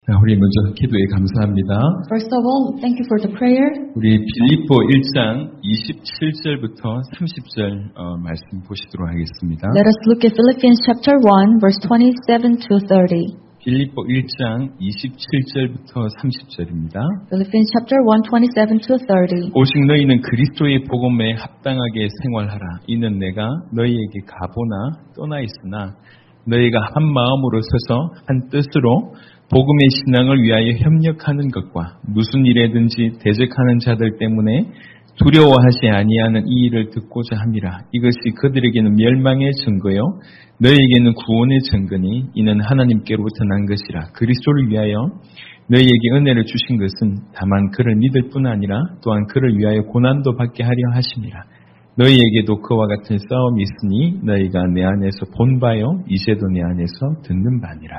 우리 먼저 기도에 감사합니다. First of all, thank you for the prayer. 우리 빌립보 1장 27절부터 30절 말씀 보시도록 하겠습니다. Let us look at Philippians chapter 1, verse 27 to 30. 빌립보 1장 27절부터 30절입니다. Philippians chapter 1, 27 to 30. 오직 너희는 그리스도의 복음에 합당하게 생활하라. 이는 내가 너희에게 가보나 떠나 있으나 너희가 한 마음으로 서서 한 뜻으로 복음의 신앙을 위하여 협력하는 것과 무슨 일에든지 대적하는 자들 때문에 두려워하지 아니하는 이 일을 듣고자 함이라. 이것이 그들에게는 멸망의 증거요 너희에게는 구원의 증거니 이는 하나님께로부터 난 것이라. 그리스도를 위하여 너희에게 은혜를 주신 것은 다만 그를 믿을 뿐 아니라 또한 그를 위하여 고난도 받게 하려 하심이라. 너희에게도 그와 같은 싸움이 있으니 너희가 내 안에서 본 바요 이제도 내 안에서 듣는 바니라.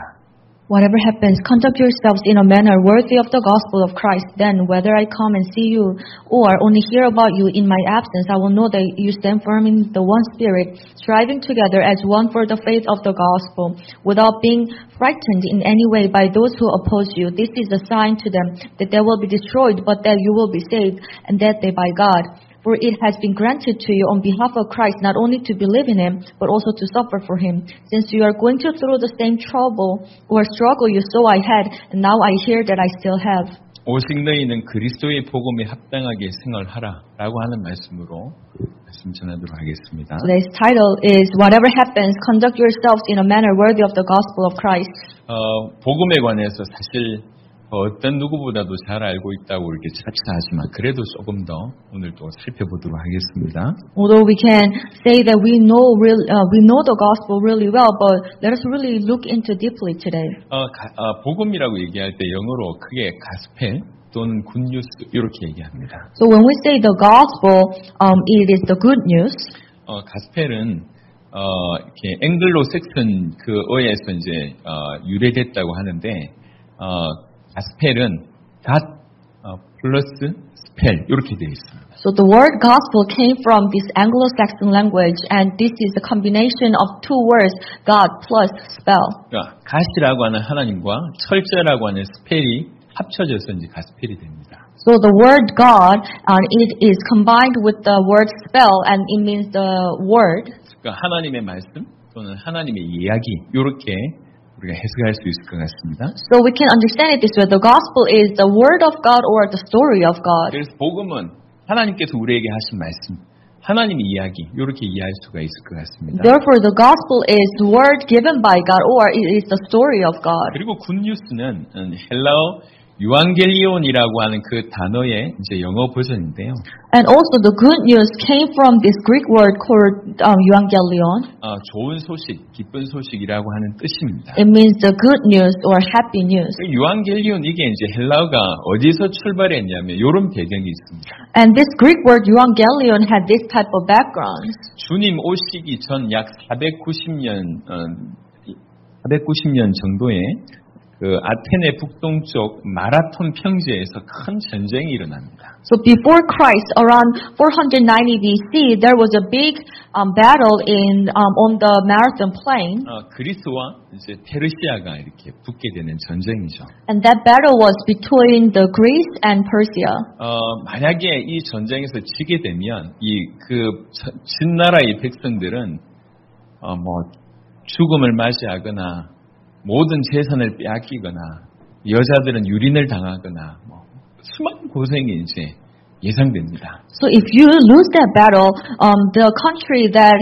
Whatever happens, conduct yourselves in a manner worthy of the gospel of Christ. Then, whether I come and see you or only hear about you in my absence, I will know that you stand firm in the one spirit, striving together as one for the faith of the gospel, without being frightened in any way by those who oppose you. This is a sign to them that they will be destroyed, but that you will be saved, and that they by God. For it has been granted to you on behalf of Christ not only to believe in Him, but also to suffer for Him. Since you are going through the same trouble or struggle you saw I had, and now I hear that I still have. 오직 너희는 그리스도의 복음에 합당하게 생활하라 라고 하는 말씀으로 말씀 전하도록 하겠습니다. Today's title is Whatever Happens, Conduct Yourselves in a Manner Worthy of the Gospel of Christ. 복음에 관해서 사실 어떤 누구보다도 잘 알고 있다고 이렇게 차치하지만 그래도 조금 더 오늘 또 살펴보도록 하겠습니다. Although we can say that we know the gospel really well, but let us really look into deeply today. 복음이라고 얘기할 때 영어로 크게 가스펠 또는 굿뉴스 이렇게 얘기합니다. So when we say the gospel, it is the good news. 가스펠은 이렇게 앵글로 섹슨 그 어에서 이제 유래됐다고 하는데. 가스펠은 God 플러스 스펠 이렇게 되어 있습니다. So the word gospel came from this Anglo-Saxon language, and this is a combination of two words, God plus spell. 그러니까 가시라고 하는 하나님과 철저라고 하는 스펠이 합쳐져서 이제 가스펠이 됩니다. So the word God, it is combined with the word spell, and it means the word. 그러니까 하나님의 말씀 또는 하나님의 이야기 이렇게 우리가 해석할 수 있을 것 같습니다. So we can understand it this way. The gospel is the word of God or the story of God. 그래서 복음은 하나님께서 우리에게 하신 말씀, 하나님의 이야기 이렇게 이해할 수가 있을 것 같습니다. Therefore, the gospel is the word given by God or it is the story of God. 그리고 굿뉴스는 헬라어 유앙겔리온이라고 하는 그 단어의 이제 영어 버전인데요. And also the good news came from this Greek word called euangelion. 좋은 소식, 기쁜 소식이라고 하는 뜻입니다. It means the good news or happy news. 유앙겔리온 이게 이제 헬라어가 어디서 출발했냐면 이런 배경이 있습니다. And this Greek word euangelion had this type of background. 주님 오시기 전 약 490년 정도에 그 아테네 북동쪽 마라톤 평지에서 큰 전쟁이 일어납니다. So before Christ, around 490 BC, there was a big battle on the Marathon plain. 그리스와 이제 페르시아가 이렇게 붙게 되는 전쟁이죠. And that battle was between the Greece and Persia. 만약에 이 전쟁에서 지게 되면 이 그 진나라의 백성들은 뭐 죽음을 맞이하거나 모든 재산을 빼앗기거나 여자들은 유린을 당하거나 뭐 수많은 고생이 이제 예상됩니다. So if you lose that battle, the country that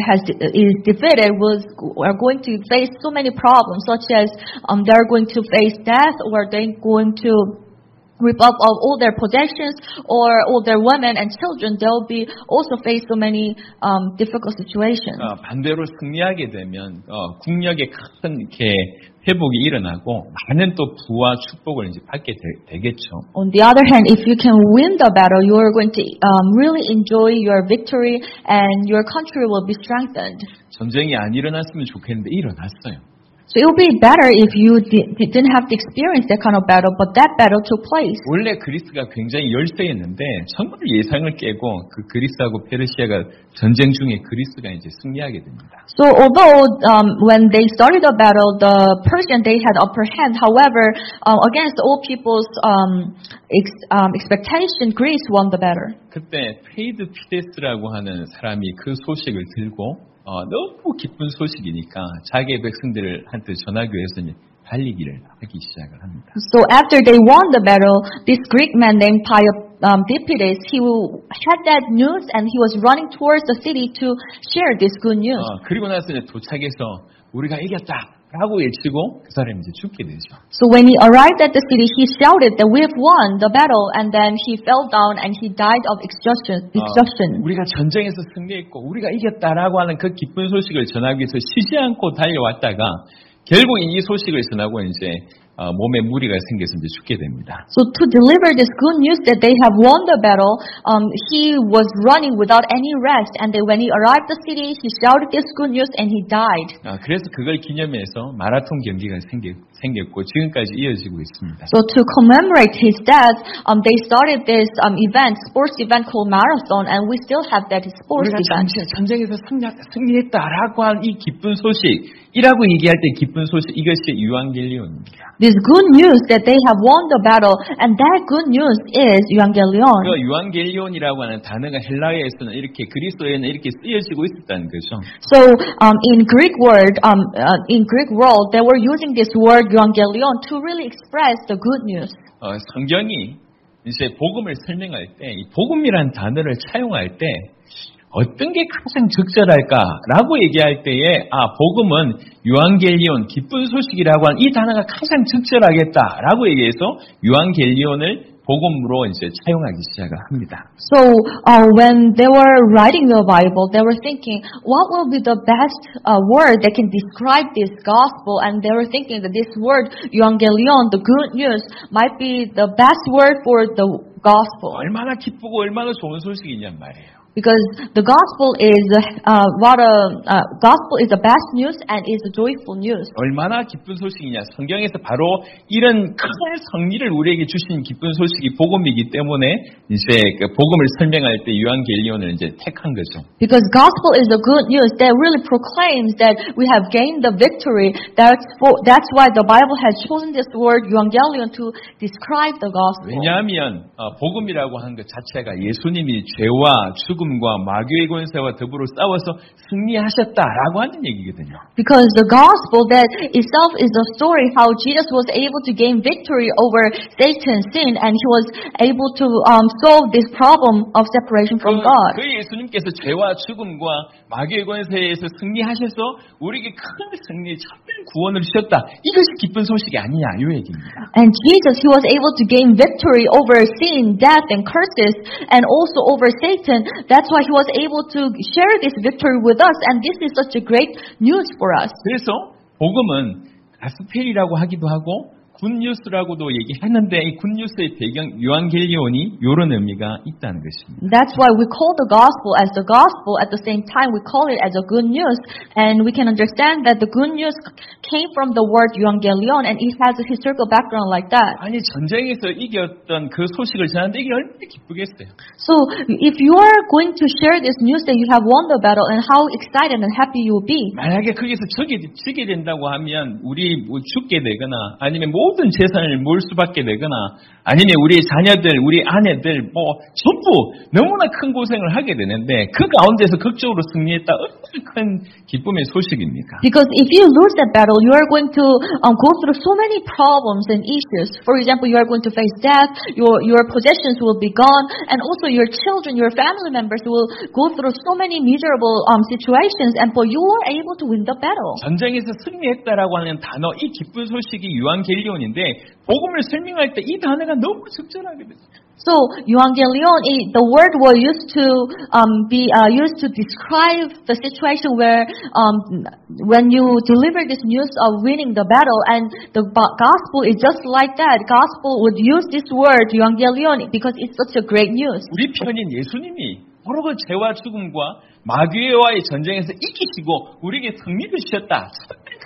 is defeated are going to face so many problems, such as they are going to face death, or they're going to rip up of all their possessions, or all their women and children. They'll be also face so many difficult situations. 반대로 승리하게 되면 국력에 큰 이렇게 회복이 일어나고 많은 또 부와 축복을 이제 받게 되겠죠. On the other hand, if you can win the battle, you are going to really enjoy your victory, and your country will be strengthened. 전쟁이 안 일어났으면 좋겠는데 일어났어요. So it would be better if you didn't have to experience that kind of battle, but that battle took place. 원래 그리스가 굉장히 열세였는데 정말 예상을 깨고 그 그리스하고 페르시아가 전쟁 중에 그리스가 이제 승리하게 됩니다. So although when they started the battle, the Persian they had upper hand. However, against all people's expectation, Greece won the battle. 그때 페이드 피데스라고 하는 사람이 그 소식을 들고 너무 기쁜 소식이니까 자기의 백성들한테 전하기 위해서 달리기를 하기 시작을 합니다. So after they won the battle, this Greek man named Dipides, he had that news and he was running towards the city to share this good news. 그리고 나서 이제 도착해서 우리가 이겼다. 라고 외치고 그 사람이 이제 죽게 되죠. So when he arrived at the city, he shouted that we have won the battle, and then he fell down and he died of exhaustion. 우리가 전쟁에서 승리했고 우리가 이겼다라고 하는 그 기쁜 소식을 전하기 위해서 쉬지 않고 달려왔다가 결국 이 소식을 전하고 이제 몸에 무리가 생겨서 이제 죽게 됩니다. So to deliver this good news that they have won the battle, he was running without any rest, and then when he arrived at the city, he shouted this good news and he died. 그래서 그걸 기념해서 마라톤 경기가 생겼고 지금까지 이어지고 있습니다. So to commemorate his death, they started this sports event called marathon, and we still have that sports event. 전쟁에서 승리했다라고 한 이 기쁜 소식이라고 얘기할 때 기쁜 소식 이것이 유앙겔리온입니다. This good news that they have won the battle, and that good news is Evangelion. 그 유앙겔리온이라고 하는 단어가 헬라어에서는 이렇게 그리스어에는 이렇게 쓰여지고 있었다는 거죠. So in Greek world, they were using this word Evangelion to really express the good news. 성경이 이제 복음을 설명할 때, 이 복음이라는 단어를 차용할 때 어떤 게 가장 적절할까라고 얘기할 때에 복음은 유앙겔리온 기쁜 소식이라고 하는 이 단어가 가장 적절하겠다라고 얘기해서 유앙겔리온을 복음으로 이제 차용하기 시작을 합니다. So when they were writing the Bible, they were thinking, what will be the best word that can describe this gospel? And they were thinking that this word, Evangelion, the good news, might be the best word for the gospel. 얼마나 기쁘고 얼마나 좋은 소식이냔 말이에요. Because the gospel is gospel is the best news and is the joyful news. 얼마나 기쁜 소식이냐. 성경에서 바로 이런 큰 승리를 우리에게 주신 기쁜 소식이 복음이기 때문에 이제 그 복음을 설명할 때 유앙겔리온을 이제 택한 거죠. Because gospel is the good news that really proclaims that we have gained the victory. That's why the Bible has chosen this word Evangelion to describe the gospel. 왜냐하면 복음이라고 하는 것 자체가 예수님이 죄와 죽음과 마귀의 권세와 더불어 싸워서 승리하셨다라고 하는 얘기거든요. Because the gospel that itself is the story how Jesus was able to gain victory over Satan's sin and he was able to solve this problem of separation from God. 그 예수님께서 죄와 죽음과 마귀의 권세에서 승리하셔서 우리에게 큰 승리, 참된 구원을 주셨다. 이것이 기쁜 소식이 아니냐 이 얘기입니다. And Jesus, he was able to gain victory over sin, death, and curses, and also over Satan. That's why he was able to share this victory with us, and this is such a great news for us. 그래서 복음은 가스펠이라고 하기도 하고 굿뉴스라고도 얘기했는데 이 굿뉴스의 배경 유앙겔리온이 이런 의미가 있다는 것입니다. That's why we call the gospel as the gospel. At the same time, we call it as a good news, and we can understand that the good news came from the word Evangelion, and it has a historical background like that. 아니 전쟁에서 이겼던 그 소식을 전하는데 이게 얼마나 기쁘겠어요. So if you are going to share this news that you have won the battle, and how excited and happy you will be. 만약에 거기서 지게 된다고 하면 우리 죽게 되거나 아니면 모든 재산을 몰 수밖에 되거나 아니면 우리 자녀들, 우리 아내들 전부 너무나 큰 고생을 하게 되는데 그 가운데서 극적으로 승리했다. 얼마나 큰 기쁨의 소식입니까? Because if you lose that battle, you are going to go through so many problems and issues. For example, you are going to face death, your possessions will be gone, and also your children, your family members will go through so many miserable situations, and but you are able to win the battle. 전쟁에서 승리했다라고 하는 단어, 이 기쁜 소식이 유앙겔리온인데 복음을 설명할 때 이 단어가 너무 적절하게 됐어요. So Evangelion, the word was used to be used to describe the situation where when you deliver this news of winning the battle, and the gospel is just like that. Gospel would use this word Evangelion because it's such a great news. 우리 편인 예수님이 바로 그 죄와 죽음과 마귀와의 전쟁에서 이기시고 우리에게 승리를 주셨다.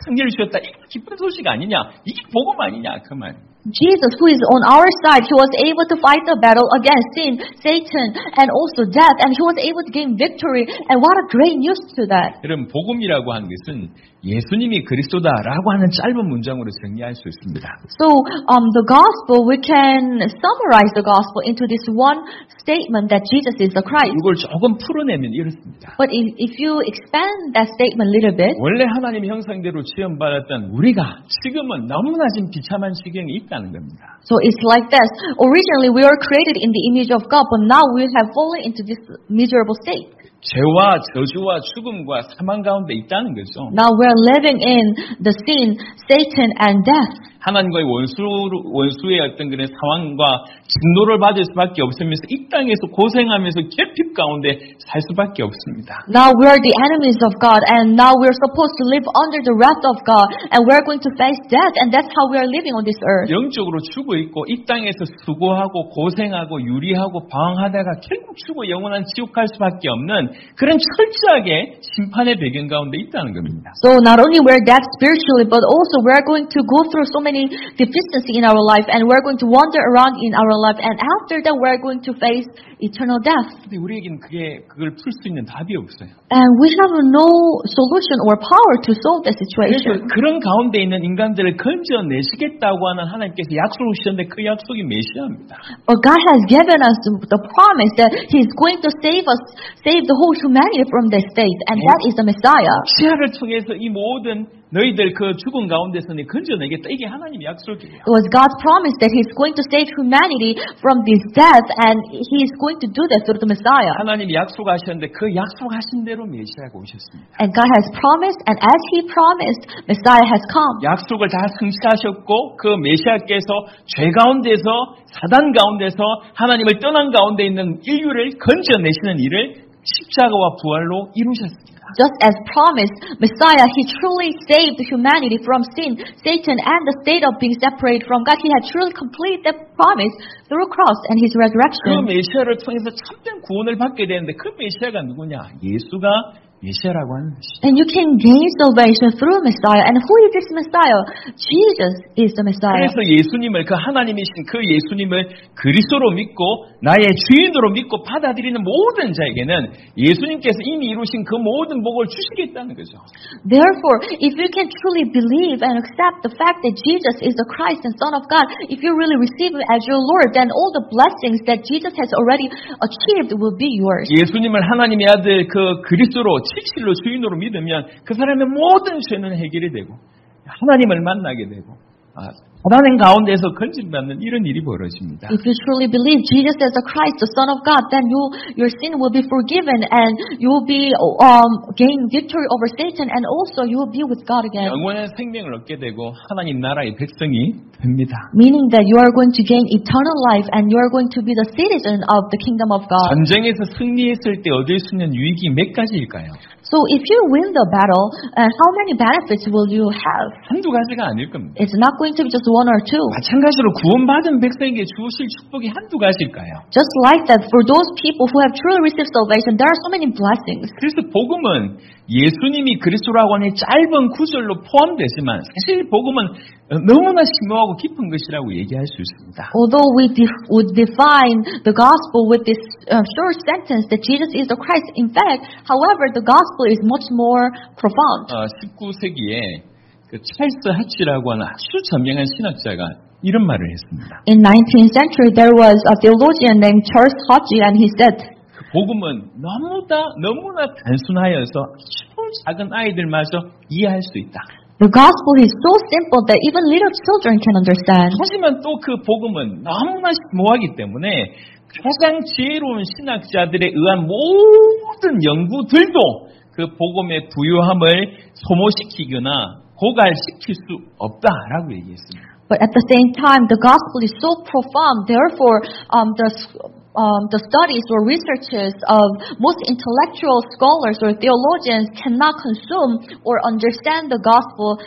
승리를 주셨다. 이게 기쁜 소식 아니냐? 이게 복음 아니냐? 그 말. Jesus, who is on our side, he was able to fight the battle against sin, Satan, and also death, and he was able to gain victory. And what a great news to that. 여러분, 복음이라고 하는 것은 예수님이 그리스도다라고 하는 짧은 문장으로 정리할 수 있습니다. So, the gospel, we can summarize the gospel into this one statement that Jesus is the Christ. 이걸 조금 풀어내면 이렇습니다. But if you expand that statement a little bit, 원래 하나님의 형상대로 지음받았던 우리가 지금은 너무나 지금 비참한 지경에 있다는 겁니다. so it's like this. Originally, we were created in the image of God, but now we have fallen into this miserable state. 죄와 저주와 죽음과 사망 가운데 있다는 거죠. Now we're living in the sin, Satan, and death. 하나님과의 원수의 어떤 그런 상황과 진노를 받을 수밖에 없으면서 이 땅에서 고생하면서 결핍 가운데 살 수밖에 없습니다. Now we are the enemies of God, and now we are supposed to live under the wrath of God, and we are going to face death, and that's how we are living on this earth. 영적으로 죽어 있고 이 땅에서 수고하고 고생하고 유리하고 방황하다가 결국 죽어 영원한 지옥 갈 수밖에 없는 그런 철저하게 심판의 배경 가운데 있다는 겁니다. So not only we're dead spiritually, but also we're going to go through so many deficiencies in our life, and we're going to wander around in our life, and after that we're going to face eternal death. 근데 우리에게는 그걸 풀 수 있는 답이 없어요. And we have no solution or power to solve the 그래서 situation. 그런 가운데 있는 인간들을 건져내시겠다고 하는 하나님께서 약속을 주셨는데 그 약속이 메시아입니다. But God has given us the promise that He is going to save us, save the whole humanity from this state, and that is the Messiah. 메시아를 통해서 이 모든 너희들 그 죽은 가운데서 건져내겠다. 이게 하나님의 약속이에요. It was God's promise that He's going to save humanity from this death, and He is going to do that through the Messiah. 하나님이 약속하셨는데 그 약속하신 대로 메시아가 오셨습니다. And God has promised, and as He promised, Messiah has come. 약속을 다 성취하셨고 그 메시아께서 죄 가운데서 사단 가운데서 하나님을 떠난 가운데 있는 인류를 건져내시는 일을 십자가와 부활로 이루셨습니다. Just as promised, Messiah, He truly saved humanity from sin, Satan, and the state of being separated from God. He had truly completed that promise through cross and His 그 resurrection. 메시아를 통해서 참된 구원을 받게 되는데 그 메시아가 누구냐? 예수가 메시아라고 하는 것이죠. And you can gain salvation through Messiah. And who is this Messiah? Jesus is the Messiah. 그래서 예수님을 그 하나님이신 그 예수님을 그리스도로 믿고 나의 주인으로 믿고 받아들이는 모든 자에게는 예수님께서 이미 이루신 그 모든 복을 주시겠다는 거죠. Therefore, if you can truly believe and accept the fact that Jesus is the Christ and Son of God, if you really receive Him as your Lord, then all the blessings that Jesus has already achieved will be yours. 예수님을 하나님의 아들 그 그리스도로 실로 주인으로 믿으면 그 사람의 모든 죄는 해결이 되고 하나님을 만나게 되고 사단의 가운데서 건진받는 이런 일이 벌어집니다. If you truly believe Jesus as the Christ, the Son of God, then your sin will be forgiven, and you will be gain victory over Satan, and also you will be with God again. 영원한 생명을 얻게 되고 하나님 나라의 백성이 됩니다. Meaning that you are going to gain eternal life, and you are going to be the citizen of the kingdom of God. 전쟁에서 승리했을 때 얻을 수 있는 유익이 몇 가지일까요? So if you win the battle, how many benefits will you have? 한두 가지가 아닐 겁니다. It's not going to be just one or two. 마찬가지로 구원받은 백성에게 주실 축복이 한두 가지일까요? Just like that, for those people who have truly received salvation, there are so many blessings. 그래서 복음은 예수님이 그리스도라고 하는 짧은 구절로 포함되지만 사실 복음은 너무나 심오하고 깊은 것이라고 얘기할 수 있습니다. Although we would define the gospel with this short sentence that Jesus is the Christ, in fact, however, the gospel is much more profound. 19세기에 그 찰스 하치라고 하는 아주 저명한 신학자가 이런 말을 했습니다. In 19th century, there was a theologian named Charles Hodge, and he said, 복음은 너무나 단순하여서 아주 작은 아이들마저 이해할 수 있다. The gospel is so simple that even little children can understand. 하지만 또 그 복음은 너무나 심오하기 때문에 가장 지혜로운 신학자들에 의한 모든 연구들도 그 복음의 부유함을 소모시키거나 고갈시킬 수 없다라고 얘기했습니다. But at the same time, the gospel is so profound. Therefore, the studies or researches of most intellectual scholars or theologians cannot consume or understand the gospel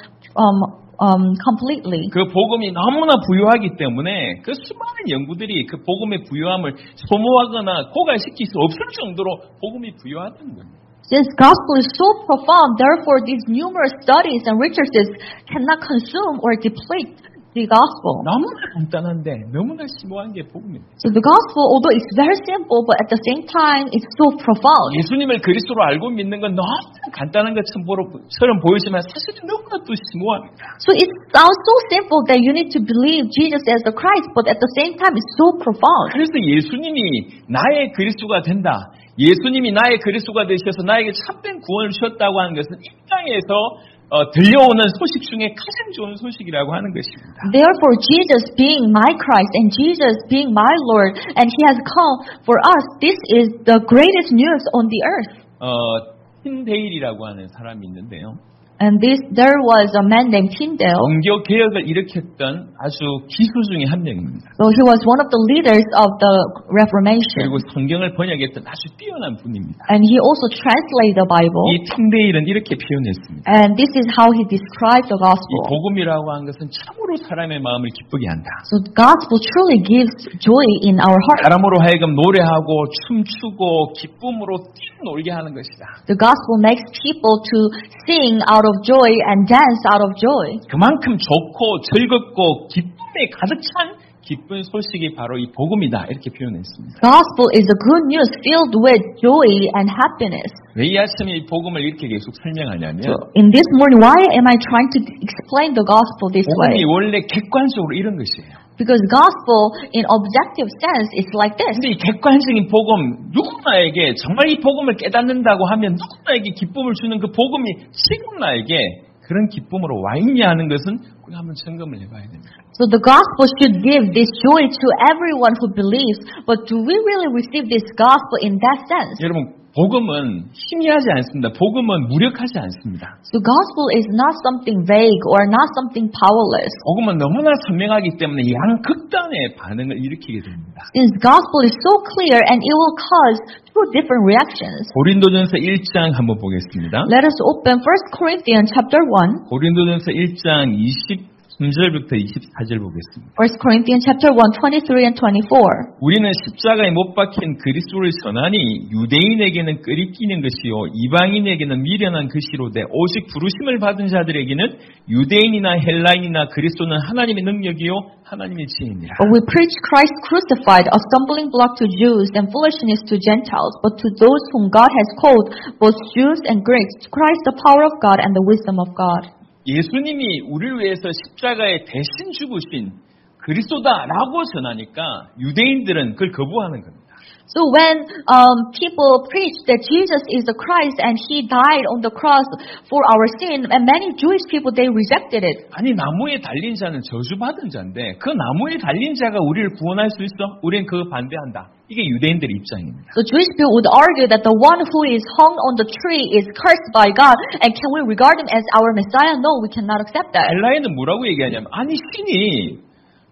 completely. 그 복음이 너무나 부유하기 때문에 그 수많은 연구들이 그 복음의 부유함을 소모하거나 고갈시킬 수 없을 정도로 복음이 부유하다는 겁니다. Since gospel is so profound, therefore these numerous studies and researches cannot consume or deplete the gospel. 너무나 간단한데 너무나 심오한 게 복음입니다. So the gospel, although it's very simple, but at the same time, it's so profound. 예수님을 그리스도로 알고 믿는 건 너무 간단한 것처럼 보이지만 사실은 너무나 또 심오합니다. So it sounds so simple that you need to believe Jesus as the Christ, but at the same time, it's so profound. 그래서 예수님이 나의 그리스도가 된다. 예수님이 나의 그리스도가 되셔서 나에게 참된 구원을 주셨다고 하는 것은 이 땅에서 들려오는 소식 중에 가장 좋은 소식이라고 하는 것입니다. Therefore, Jesus being my Christ and Jesus being my Lord, and He has come for us, this is the greatest news on the earth. 틴데일이라고 하는 사람이 있는데요. And there was a man named Tyndale. 종교 개혁을 일으켰던 아주 기수 중에 한 명입니다. So he was one of the leaders of the Reformation. 그리고 성경을 번역했던 아주 뛰어난 분입니다. And he also translated the Bible. 이 틴데일은 이렇게 표현했습니다. And this is how he described the 이 gospel. 복음이라고 하는 것은 참으로 사람의 마음을 기쁘게 한다. So the gospel truly gives joy in our heart. 사람으로 하여금 노래하고 춤추고 기쁨으로 뛰어놀게 하는 것이다. The gospel makes people to sing out of joy and dance out of joy. 그만큼 좋고 즐겁고 기쁨에 가득 찬 기쁜 소식이 바로 이 복음이다. 이렇게 표현했습니다. Gospel is the good news filled with joy and happiness. 왜 이 아침에 이 복음을 이렇게 계속 설명하냐면 So in this morning, why am I trying to explain the gospel this 복음이 way? 원래 객관적으로 이런 것이에요. Because gospel in objective sense is like this. 근데 이 객관적인 복음 누구나에게 정말 이 복음을 깨닫는다고 하면 누구나에게 기쁨을 주는 그 복음이 지금 나에게 그런 기쁨으로 와 있냐 하는 것은 우리가 한번 점검을 해봐야 됩니다. So the gospel should give this joy to everyone who believes, but do we really receive this gospel in that sense? 여러분 복음은 희미하지 않습니다. 복음은 무력하지 않습니다. So gospel is not something vague or not something powerless. 복음은 너무나 선명하기 때문에 양극단의 반응을 일으키게 됩니다. Since gospel is so clear and it will cause two different reactions. 고린도전서 1장 한번 보겠습니다. Let us open 1 Corinthians chapter 1. 고린도전서 1장 23절부터 24절 보겠습니다. 1 Corinthians chapter 1, 23 and 24. 우리는 십자가에 못 박힌 그리스도를 전하니 유대인에게는 끄리끼는 것이요 이방인에게는 미련한 것이로되 오직 부르심을 받은 자들에게는 유대인이나 헬라인이나 그리스도는 하나님의 능력이요 하나님의 지혜니라. But we preach Christ crucified, a stumbling block to Jews and foolishness to Gentiles, but to those whom God has called, both Jews and Greeks, Christ the power of God and the wisdom of God. 예수님이 우리를 위해서 십자가에 대신 죽으신 그리스도다라고 전하니까 유대인들은 그걸 거부하는 겁니다. So when people preach that Jesus is the Christ and He died on the cross for our sin, and many Jewish people, they rejected it. 아니 나무에 달린 자는 저주받은 자인데 그 나무에 달린 자가 우리를 구원할 수 있어? 우리는 그거 반대한다. 이게 유대인들의 입장입니다. So Jewish people would argue that the one who is hung on the tree is cursed by God, and can we regard him as our Messiah? No, we cannot accept that. 헬라인은 뭐라고 얘기하냐면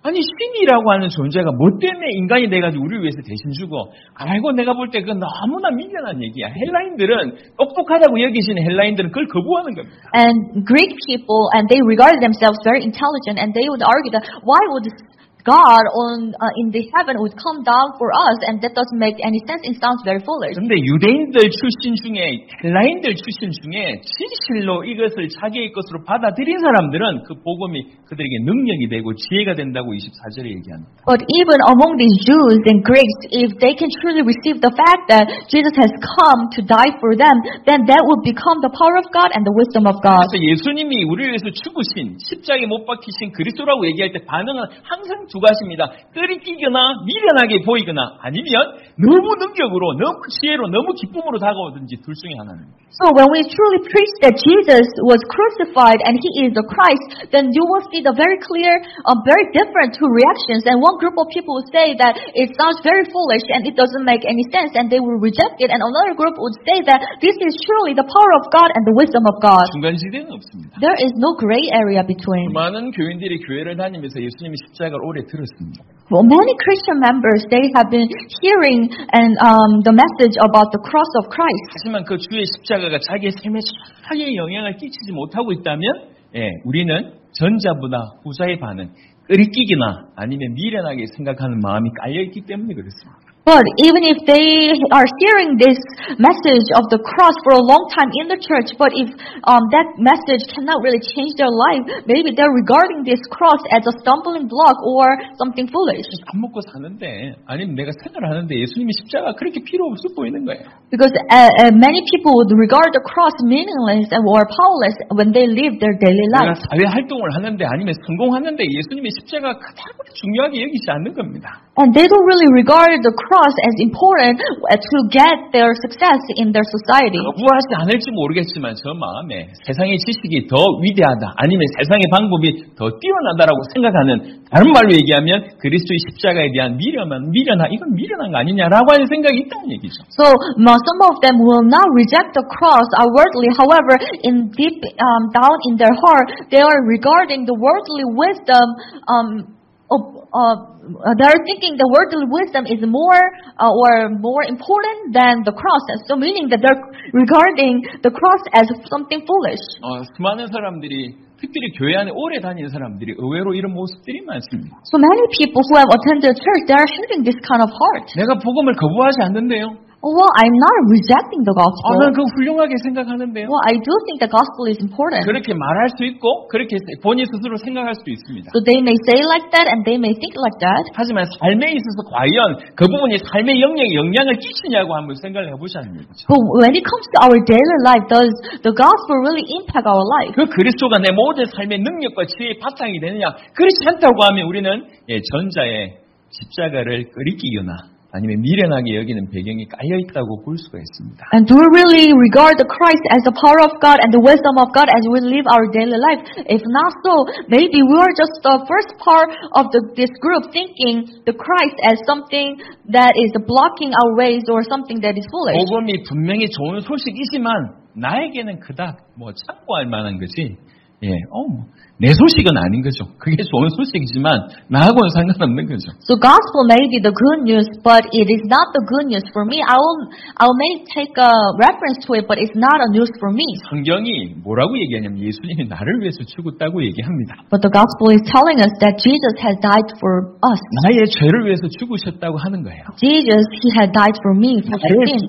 신이라고 하는 존재가 뭐 때문에 인간이 돼가지고 우리를 위해서 대신 주고 알고 내가 볼 때 그건 너무나 미련한 얘기야. 헬라인들은 똑똑하다고 여기시는 헬라인들은 그걸 거부하는 겁니다. And Greek people, and they regarded themselves very intelligent, and they would argue that why would God in the heaven would come down for us, and that doesn't make any sense. It sounds very foolish. 그런데 유대인들 출신 중에 헬라인들 출신 중에 진실로 이것을 자기의 것으로 받아들인 사람들은 그 복음이 그들에게 능력이 되고 지혜가 된다고 24절에 얘기합니다. But even among these Jews and Greeks, if they can truly receive the fact that Jesus has come to die for them, then that would become the power of God and the wisdom of God. 그래서 예수님이 우리를 위해서 죽으신 십자가에 못 박히신 그리스도라고 얘기할 때 반응은 항상 두 가지입니다. 끓이끼거나 미련하게 보이거나 아니면 너무 능력으로 너무 지혜로 너무 기쁨으로 다가오든지 둘 중에 하나는. So when we truly preach that Jesus was crucified and He is the Christ, then you will see the very clear, very different two reactions. And one group of people will say that it sounds very foolish and it doesn't make any sense, and they will reject it. And another group would say that this is truly the power of God and the wisdom of God. 중간지대는 없습니다. There is no gray area between. 많은 교인들이 교회를 다니면서 예수님의 십자가를 오래 들었습니다. Well, many Christian members, they have been hearing the message about the cross of Christ. 하지만 그 주의 십자가가 자기의 삶에 전하게 영향을 끼치지 못하고 있다면 우리는 전자보다 후자의 반응, 끓이끼기나 아니면 미련하게 생각하는 마음이 깔려있기 때문에 그렇습니다. But even if they are hearing this message of the cross for a long time in the church, but if that message cannot really change their life, maybe they're regarding this cross as a stumbling block or something foolish. 밥 먹고 사는데 아니면 내가 생활하는데 예수님이 십자가 그렇게 필요 없어 보이는 거예요. Because many people would regard the cross meaningless or powerless when they live their daily 내가 life. 사회 활동을 하는데 아니면 성공하는데 예수님의 십자가 그다고 중요하게 여기지 않는 겁니다. And they don't really regard the cross as important to get their success in their society. 거부하지 않을지 모르겠지만 저 마음에 세상의 지식이 더 위대하다 아니면 세상의 방법이 더 뛰어나다라고 생각하는 다른 말로 얘기하면 그리스도의 십자가에 대한 이건 미련한 거 아니냐라고 하는 생각이 있다는 얘기죠. So some of them will not reject the cross outwardly. However, in deep down in their heart, they are regarding the worldly wisdom. They are thinking the worldly wisdom is more important than the cross. So meaning that they're regarding the cross as something foolish. 수많은 사람들이 특별히 교회 안에 오래 다니는 사람들이 의외로 이런 모습들이 많습니다. So many people who have attended church, they are having this kind of heart. 내가 복음을 거부하지 않는데요. Well, I'm not rejecting the gospel. 난 그거 훌륭하게 생각하는데요. Well, I do think the gospel is important. 그렇게 말할 수 있고 그렇게 본인 스스로 생각할 수도 있습니다. So they may say like that and they may think like that. 하지만 삶에 있어서 과연 그 부분이 삶의 영향을 끼치냐고 한번 생각을 해보자는 얘기죠. But when it comes to our daily life, does the gospel really impact our life? 그 그리스도가 내 모든 삶의 능력과 지혜의 바탕이 되느냐? 그렇지 않다고 하면 우리는 전자의 십자가를 끄리끼거나 아니면 미련하게 여기는 배경이 깔려 있다고 볼 수가 있습니다. And do we really regard the Christ as the power of God and the wisdom of God as we live our daily life? If not so, maybe we are just the first part of this group thinking the Christ as something that is blocking our ways or something that is foolish. 복음이 분명히 좋은 소식이지만 나에게는 그닥 참고할 만한 거지. 내 소식은 아닌 거죠. 그게 좋은 소식이지만 나하고는 상관없는 거죠. So gospel may be the good news, but it is not the good news for me. I may take a reference to it, but it's not a news for me. 성경이 뭐라고 얘기하냐면 예수님이 나를 위해서 죽었다고 얘기합니다. But the gospel is telling us that Jesus has died for us. 나의 죄를 위해서 죽으셨다고 하는 거예요. Jesus, He had died for me for my sin.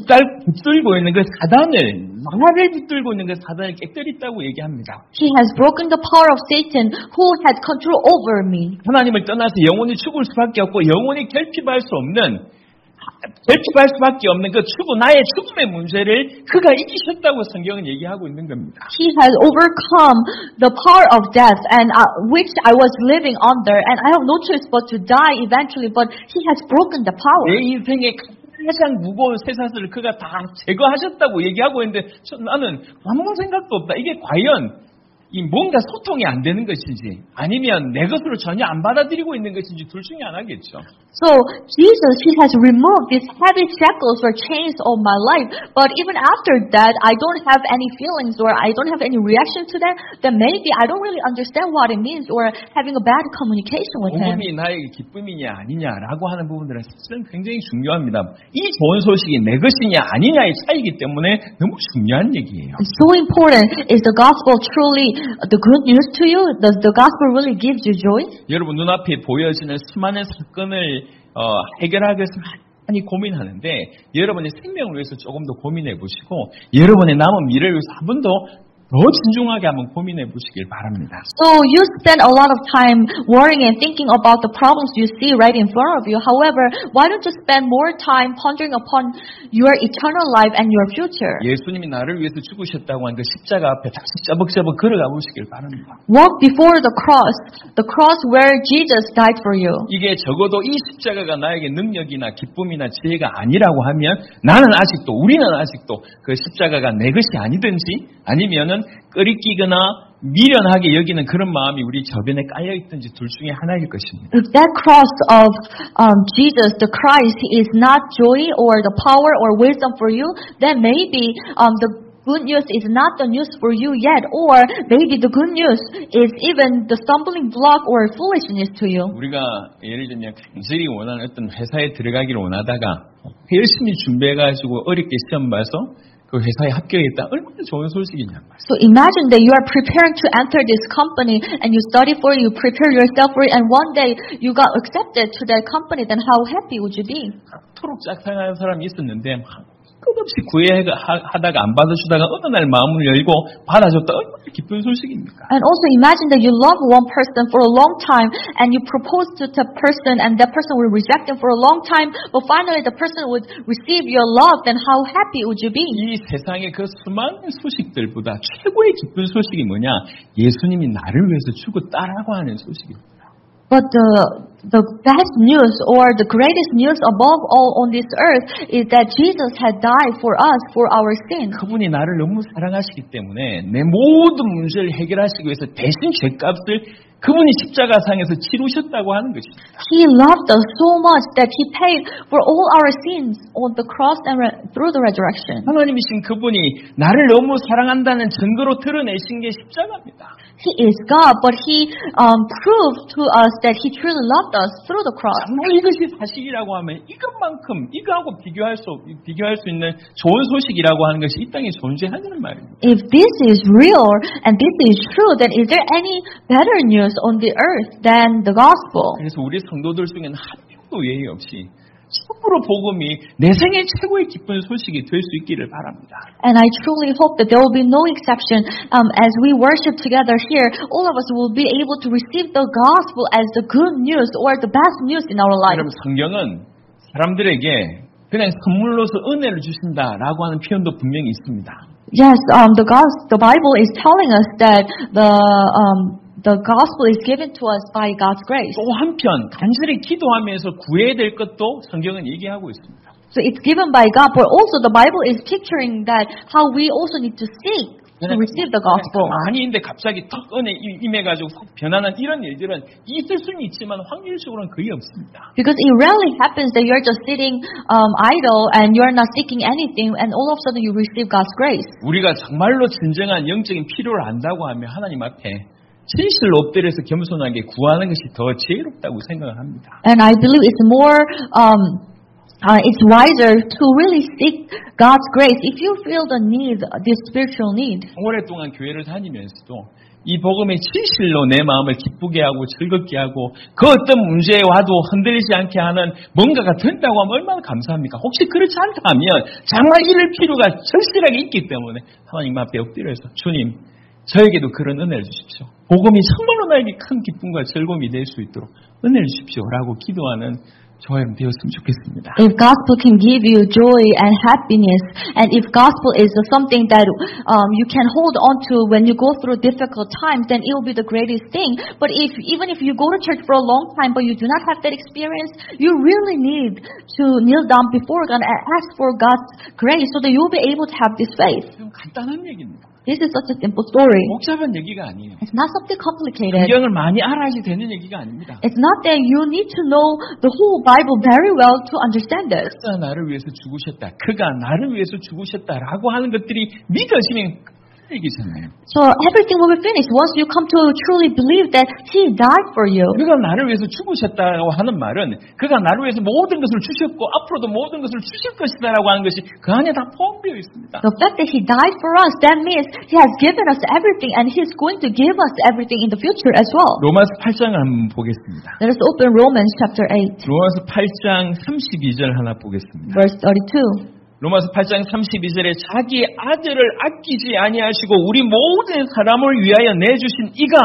붙들고 있는 그 사단을 나를 붙들고 있는 그 사단을 깨뜨렸다고 얘기합니다. He has broken the power of Satan who had control over me. 하나님을 떠나서 영원히 죽을 수밖에 없고 영원히 결핍할 수밖에 없는 그 나의 죽음의 문제를 그가 이기셨다고 성경은 얘기하고 있는 겁니다. He has overcome the power of death and which I was living under, and I have no choice but to die eventually, but He has broken the power. 내 인생의 가장 무거운 쇠사슬을 그가 다 제거하셨다고 얘기하고 있는데 나는 아무 생각도 없다. 이게 과연 뭔가 소통이 안 되는 것인지 아니면 내 것으로 전혀 안 받아들이고 있는 것인지 둘 중에 하나겠죠. So Jesus, He has removed these heavy shackles or chains of my life, but even after that, I don't have any feelings or I don't have any reaction to that. Then maybe I don't really understand what it means or having a bad communication with Him. 복음이 나에게 기쁨이냐 아니냐라고 하는 부분들은 사실은 굉장히 중요합니다. 이 좋은 소식이 내 것이냐 아니냐의 차이기 때문에 너무 중요한 얘기예요. So important. Is the gospel truly the good news to you? Does the gospel really give you joy? 여러분 눈앞에 보여지는 수많은 사건을 해결하기 위해서 많이 고민하는데 여러분의 생명을 위해서 조금 더 고민해 보시고 여러분의 남은 미래를 위해서 한 번 더 진중하게 한번 고민해 보시길 바랍니다. So you spend a lot of time worrying and thinking about the problems you see right in front of you. However, why don't you spend more time pondering upon your eternal life and your future? 예수님이 나를 위해서 죽으셨다고 한 그 십자가 앞에 다시 쩌벅쩌벅 걸어가 보시길 바랍니다. Walk before the cross where Jesus died for you. 이게 적어도 이 십자가가 나에게 능력이나 기쁨이나 지혜가 아니라고 하면 우리는 아직도 그 십자가가 내 것이 아니든지 아니면은 끄리끼거나 미련하게 여기는 그런 마음이 우리 저변에 깔려 있든지 둘 중에 하나일 것입니다. If that cross of Jesus, the Christ, is not joy or the power or wisdom for you, then maybe the good news is not the news for you yet, or maybe the good news is even the stumbling block or foolishness to you. 우리가 예를 들면 간절히 원하는 어떤 회사에 들어가기를 원하다가 열심히 준비해가지고 어렵게 시험 봐서 그 회사에 합격했다. 얼마나 좋은 소식이냐 말이에요. So imagine that you are preparing to enter this company and you study for it, you prepare yourself for it, and one day you got accepted to that company, then how happy would you be? 그토록 짝사랑하는 사람이 있었는데 끝없이 구애하다가 안 받아주다가 어느 날 마음을 열고 받아줬다. 얼마나 기쁜 소식입니까? And also imagine that you love one person for a long time and you propose to that person and that person will reject him for a long time, but finally the person would receive your love, then how happy would you be? 이 세상의 그 수많은 소식들보다 최고의 기쁜 소식이 뭐냐? 예수님이 나를 위해서 죽었다라고 하는 소식입니다. But the best news or the greatest news above all on this earth is that Jesus had died for us for our sins. 그분이 나를 너무 사랑하시기 때문에 내 모든 문제를 해결하시기 위해서 대신 죄값을 그분이 십자가상에서 치르셨다고 하는 것입니다. He loved us so much that He paid for all our sins on the cross and through the resurrection. 하나님이신 그분이 나를 너무 사랑한다는 증거로 드러내신 게 십자가입니다. He is God, but He proved to us that He truly loved us through the cross. 정말 이것이 사실이라고 하면 이것만큼 이거하고 비교할 수 있는 좋은 소식이라고 하는 것이 이 땅에 존재하는 말입니다. If this is real and this is true, then is there any better news on the earth than the gospel? 그래서 우리 성도들 중에는 한 명도 예의 없이 참으로 복음이 내 생애 최고의 기쁜 소식이 될 수 있기를 바랍니다. And I truly hope that there will be no exception as we worship together here. All of us will be able to receive the gospel as the good news or the best news in our life. 여러분 성경은 사람들에게 그냥 선물로서 은혜를 주신다라고 하는 표현도 분명히 있습니다. Yes, the Bible is telling us that the gospel is given to us by God's grace. 또 한편 간절히 기도하면서 구해야 될 것도 성경은 얘기하고 있습니다. So it's given by God, but also the Bible is picturing that how we also need to seek to receive the gospel. 아니인데 갑자기 턱 은혜 임해가지고 변하는 이런 일들은 있을 수는 있지만 확률적으로는 거의 없습니다. Because it rarely happens that you're just sitting idle and you're not seeking anything, and all of a sudden you receive God's grace. 우리가 정말로 진정한 영적인 필요를 안다고 하면 하나님 앞에 진실로 엎드려서 겸손하게 구하는 것이 더 지혜롭다고 생각을 합니다. And I believe it's more, it's wiser to really seek God's grace if you feel the need, this spiritual need. 오랫동안 교회를 다니면서도 이 복음의 진실로 내 마음을 기쁘게 하고 즐겁게 하고 그 어떤 문제에 와도 흔들리지 않게 하는 뭔가가 된다고 하면 얼마나 감사합니까? 혹시 그렇지 않다면 정말 이럴 필요가 절실하게 있기 때문에 하나님 앞에 엎드려서 주님 저에게도 그런 은혜를 주십시오. 복음이 정말로 나에게 큰 기쁨과 즐거움이 될 수 있도록 은혜를 주십시오라고 기도하는 저와 여러분 되었으면 좋겠습니다. If gospel can give you joy and happiness, and if gospel is something that you can hold on to when you go through difficult times, then it will be the greatest thing. But even if you go to church for a long time but you do not have that experience, you really need to kneel down before God and ask for God's grace so that you will be able to have this faith. 간단한 얘기입니다. This is such a simple story. 복잡한 얘기가 아니에요. It's not something complicated. 성경을 많이 알아야지 되는 얘기가 아닙니다. It's not that you need to know the whole Bible very well to understand this. 그가 나를 위해서 죽으셨다. 그가 나를 위해서 죽으셨다라고 하는 것들이 믿어지면 얘기잖아요. So everything will be finished once you come to truly believe that He died for you. 그가 나를 위해서 죽으셨다고 하는 말은 그가 나를 위해서 모든 것을 주셨고 앞으로도 모든 것을 주실 것이다라고 하는 것이 그 안에 다 포함되어 있습니다. The fact that He died for us, that means He has given us everything and He's going to give us everything in the future as well. 로마서 8장을 한번 보겠습니다. Let us open Romans chapter 8. 로마서 8장 32절 하나 보겠습니다. Verse 32. 로마서 8장 32절에 자기 아들을 아끼지 아니하시고 우리 모든 사람을 위하여 내주신 이가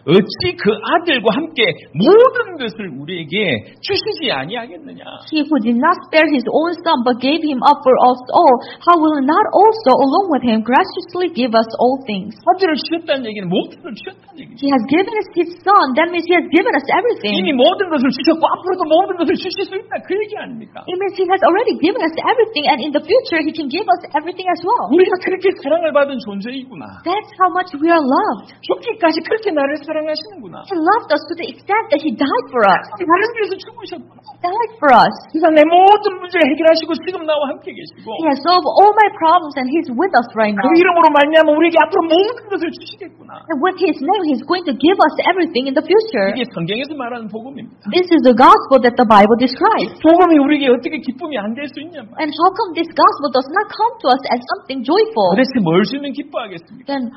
어찌 그 아들과 함께 모든 것을 우리에게 주시지 아니하겠느냐. He who did not spare His own Son but gave Him up for us all, how will He not also along with Him graciously give us all things? 아들을 주셨다는 얘기는 모든 것을 주셨다는 얘기입니다. He has given us His Son, that means He has given us everything. 이미 모든 것을 주셨고 앞으로도 모든 것을 주실 수 있다 그 얘기 아닙니까? It means He has already given us everything, and in the future He can give us everything as well. 우리가 그렇게 사랑을 받은 존재이구나. That's how much we are loved. 죽기까지 그렇게 나를 사랑하시는구나. He loved us to the extent that He died for us. 나를 위해서 죽으셨구나. He died for us. 그래서 내 모든 문제를 해결하시고 지금 나와 함께 계시고 He has solved all my problems and He's with us right now. 그 이름으로 말미암아 우리에게 앞으로 모든 것을 주시겠구나. And with His name He's going to give us everything in the future. 이게 성경에서 말하는 복음입니다. This is the gospel that the Bible describes. 복음이 우리에게 어떻게 기쁨이 안 될 수 있냐 말이야. And how come this gospel does not come to us as something joyful, 도대체 뭘 주면 기뻐하겠습니까? then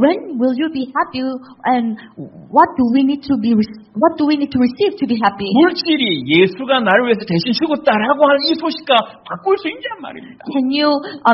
when will you be happy, and what do we need to receive to be happy? 물질이 예수가 나를 위해서 대신 죽었다라고 하는 이 소식과 바꿀 수 있냔 말입니다. Can you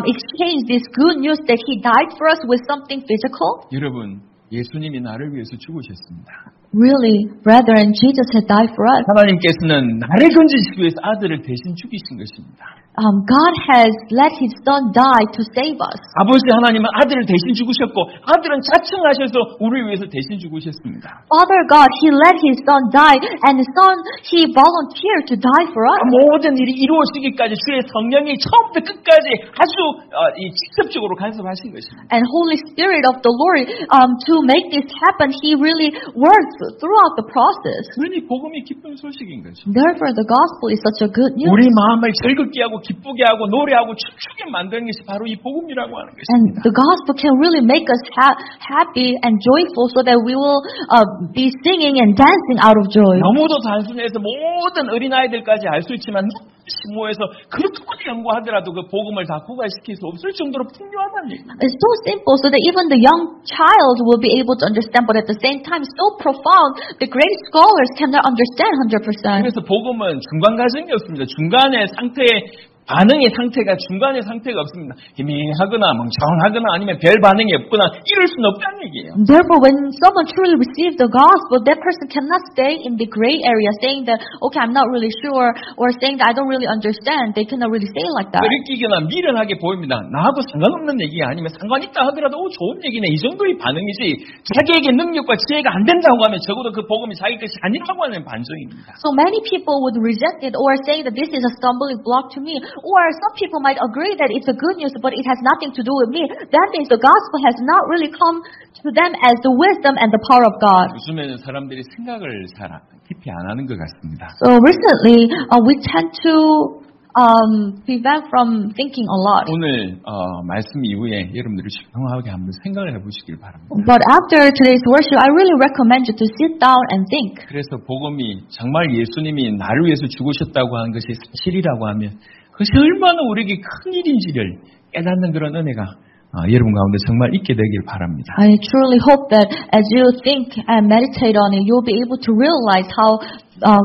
exchange this good news that He died for us with something physical? 여러분, 예수님이 나를 위해서 죽으셨습니다. Really, brethren, Jesus had died for us. 하나님께서는 나를 건지시기 위해서 아들을 대신 죽이신 것입니다. God has let His Son die to save us. 아버지 하나님은 아들을 대신 죽으셨고 아들은 자청하셔서 우리를 위해서 대신 죽으셨습니다. Father God, He let His Son die, and the Son, He volunteered to die for us. 모든 일이 이루어지기까지 주의 성령이 처음부터 끝까지 아주 직접적으로 간섭하신 것입니다. And Holy Spirit of the Lord, to make this happen, He really worked throughout the process. 그러니 복음이 기쁜 소식인 거죠. Therefore, the gospel is such a good news. 우리 마음을 즐겁게 하고 기쁘게 하고 노래하고 춤추게 만드는 것이 바로 이 복음이라고 하는 And 것입니다. the gospel can really make us happy and joyful, so that we will be singing and dancing out of joy. 너무도 단순해서 모든 어린아이들까지 알 수 있지만 모여서 그렇게 연구하더라도 그 복음을 다 구가시킬 수 없을 정도로 풍요하다는 얘기입니다. It's so simple, so that even the young child will be able to understand, but at the same time so profound, the great scholars cannot understand 100%. 그래서 복음은 중간 과정이 없습니다. 중간의 반응의 상태가 중간의 상태가 없습니다. 희미하거나 멍청하거나 아니면 별 반응이 없거나 이럴 수는 없다는 얘기예요. Therefore, when someone truly receives the gospel, that person cannot stay in the gray area saying that, okay, I'm not really sure, or saying that I don't really understand. They cannot really say like that. 느끼거나 미련하게 보입니다. 나하고 상관없는 얘기가 아니면 상관있다 하더라도 좋은 얘기네 이 정도의 반응이지 자기에게 능력과 지혜가 안 된다고 하면 적어도 그 복음이 자기 것이 아니라고 하는 반증입니다. So many people would reject it or say that this is a stumbling block to me. Or some people might agree that it's a good news, but it has nothing to do with me. That means the gospel has not really come to them as the wisdom and the power of God. 요즘에는 사람들이 생각을 잘 깊이 안 하는 것 같습니다. So recently, we tend to prevent from thinking a lot. 오늘 말씀 이후에 여러분들이 조용하게 한번 생각을 해보시길 바랍니다. But after today's worship, I really recommend you to sit down and think. 그래서 복음이 정말 예수님이 나를 위해서 죽으셨다고 하는 것이 사실이라고 하면 그것이 얼마나 우리에게 큰 일인지를 깨닫는 그런 은혜가 여러분 가운데 정말 있게 되길 바랍니다. I truly hope that as you think and meditate on it, you'll be able to realize how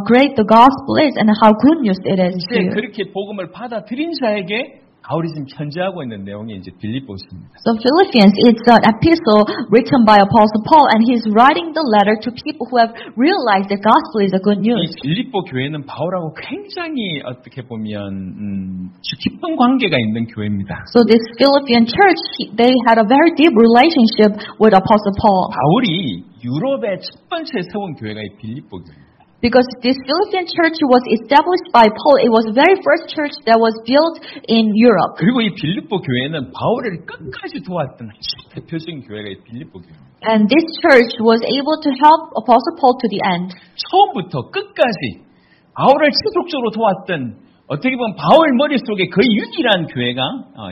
great the gospel is and how good news it is to 이제 you. 그렇게 복음을 받아들인 자에게 바울이 지금 편지하고 있는 내용이 이제 빌립보서입니다. So Philippians, it's an epistle written by Apostle Paul, and he's writing the letter to people who have realized that gospel is a good 이 news. 빌립보 교회는 바울하고 굉장히 어떻게 보면 깊은 관계가 있는 교회입니다. So this Philippian church, they had a very deep relationship with Apostle Paul. 바울이 유럽에 첫 번째 세운 교회가 이 빌립보 교회입니다. Because this Philippian church was established by Paul, it was the very first church that was built in Europe. 그리고 이 빌립보 교회는 바울을 끝까지 도왔던 대표적인 교회가 이 빌립보 교회입니다. And this church was able to help Apostle Paul to the end. 처음부터 끝까지 바울을 지속적으로 도왔던 어떻게 보면 바울 머릿속에 거의 유일한 교회가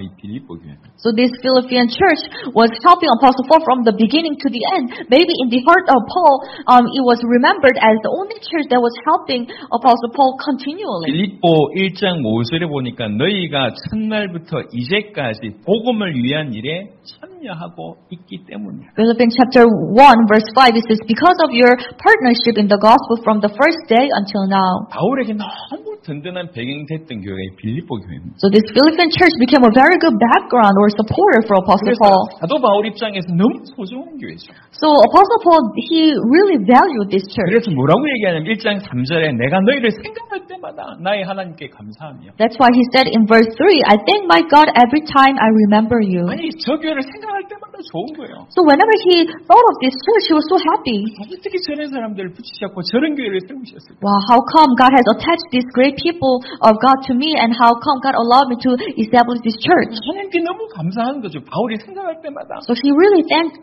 이 빌립보 교회입니다. So this Philippian church was helping Apostle Paul from the beginning to the end. Maybe in the heart of Paul, it was remembered as the only church that was helping Apostle Paul continually. 빌립보 1장 5절에 보니까 너희가 첫날부터 이제까지 복음을 위한 일에 참여하고 있기 때문이야. Philippians chapter 1 verse 5, it says, because of your partnership in the gospel from the first day until now. 바울에게 너무 든든한 배경이 됐던 교회가 이 빌립보 교회입니다. So this Philippian church became a very good background or supporter for Apostle 그래서 Paul. 사도 바울 입장에서 너무 소중한 교회죠. So Apostle Paul, he really valued this church. 그래서 뭐라고 얘기하냐면 1장 3절에 내가 너희를 생각할 때마다 나의 하나님께 감사하며. That's why he said in verse 3, I thank my God every time I remember you. 아니 저 교회를 생각할 때마다 좋은 거예요. So whenever he thought of this church, he was so happy. 어떻게 저런 사람들을 붙이셨고 저런 교회를 세우셨을까? Wow, how come God has attached these great people of God to me, and how come God allowed me to establish this church? 하나님께 너무 감사한 거죠. 바울이 생각할 때마다. So he really thanked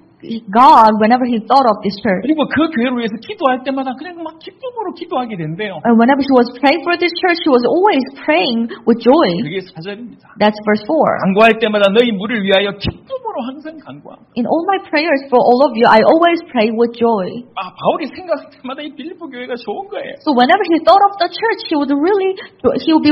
God whenever he thought of this church. 그리고 그 교회를 위해서 기도할 때마다 그냥 막 기쁨으로 기도하게 된대요. And whenever he was praying for this church, he was always praying with joy. 그게 4절입니다. That's verse 4. 간구할 때마다 너희 물을 위하여 기쁨으로 항상 간구하고. In all my prayers for all of you, I always pray with joy. 바울이 생각할 때마다 이 빌립보 교회가 좋은 거예요. So whenever he thought of the church, he would be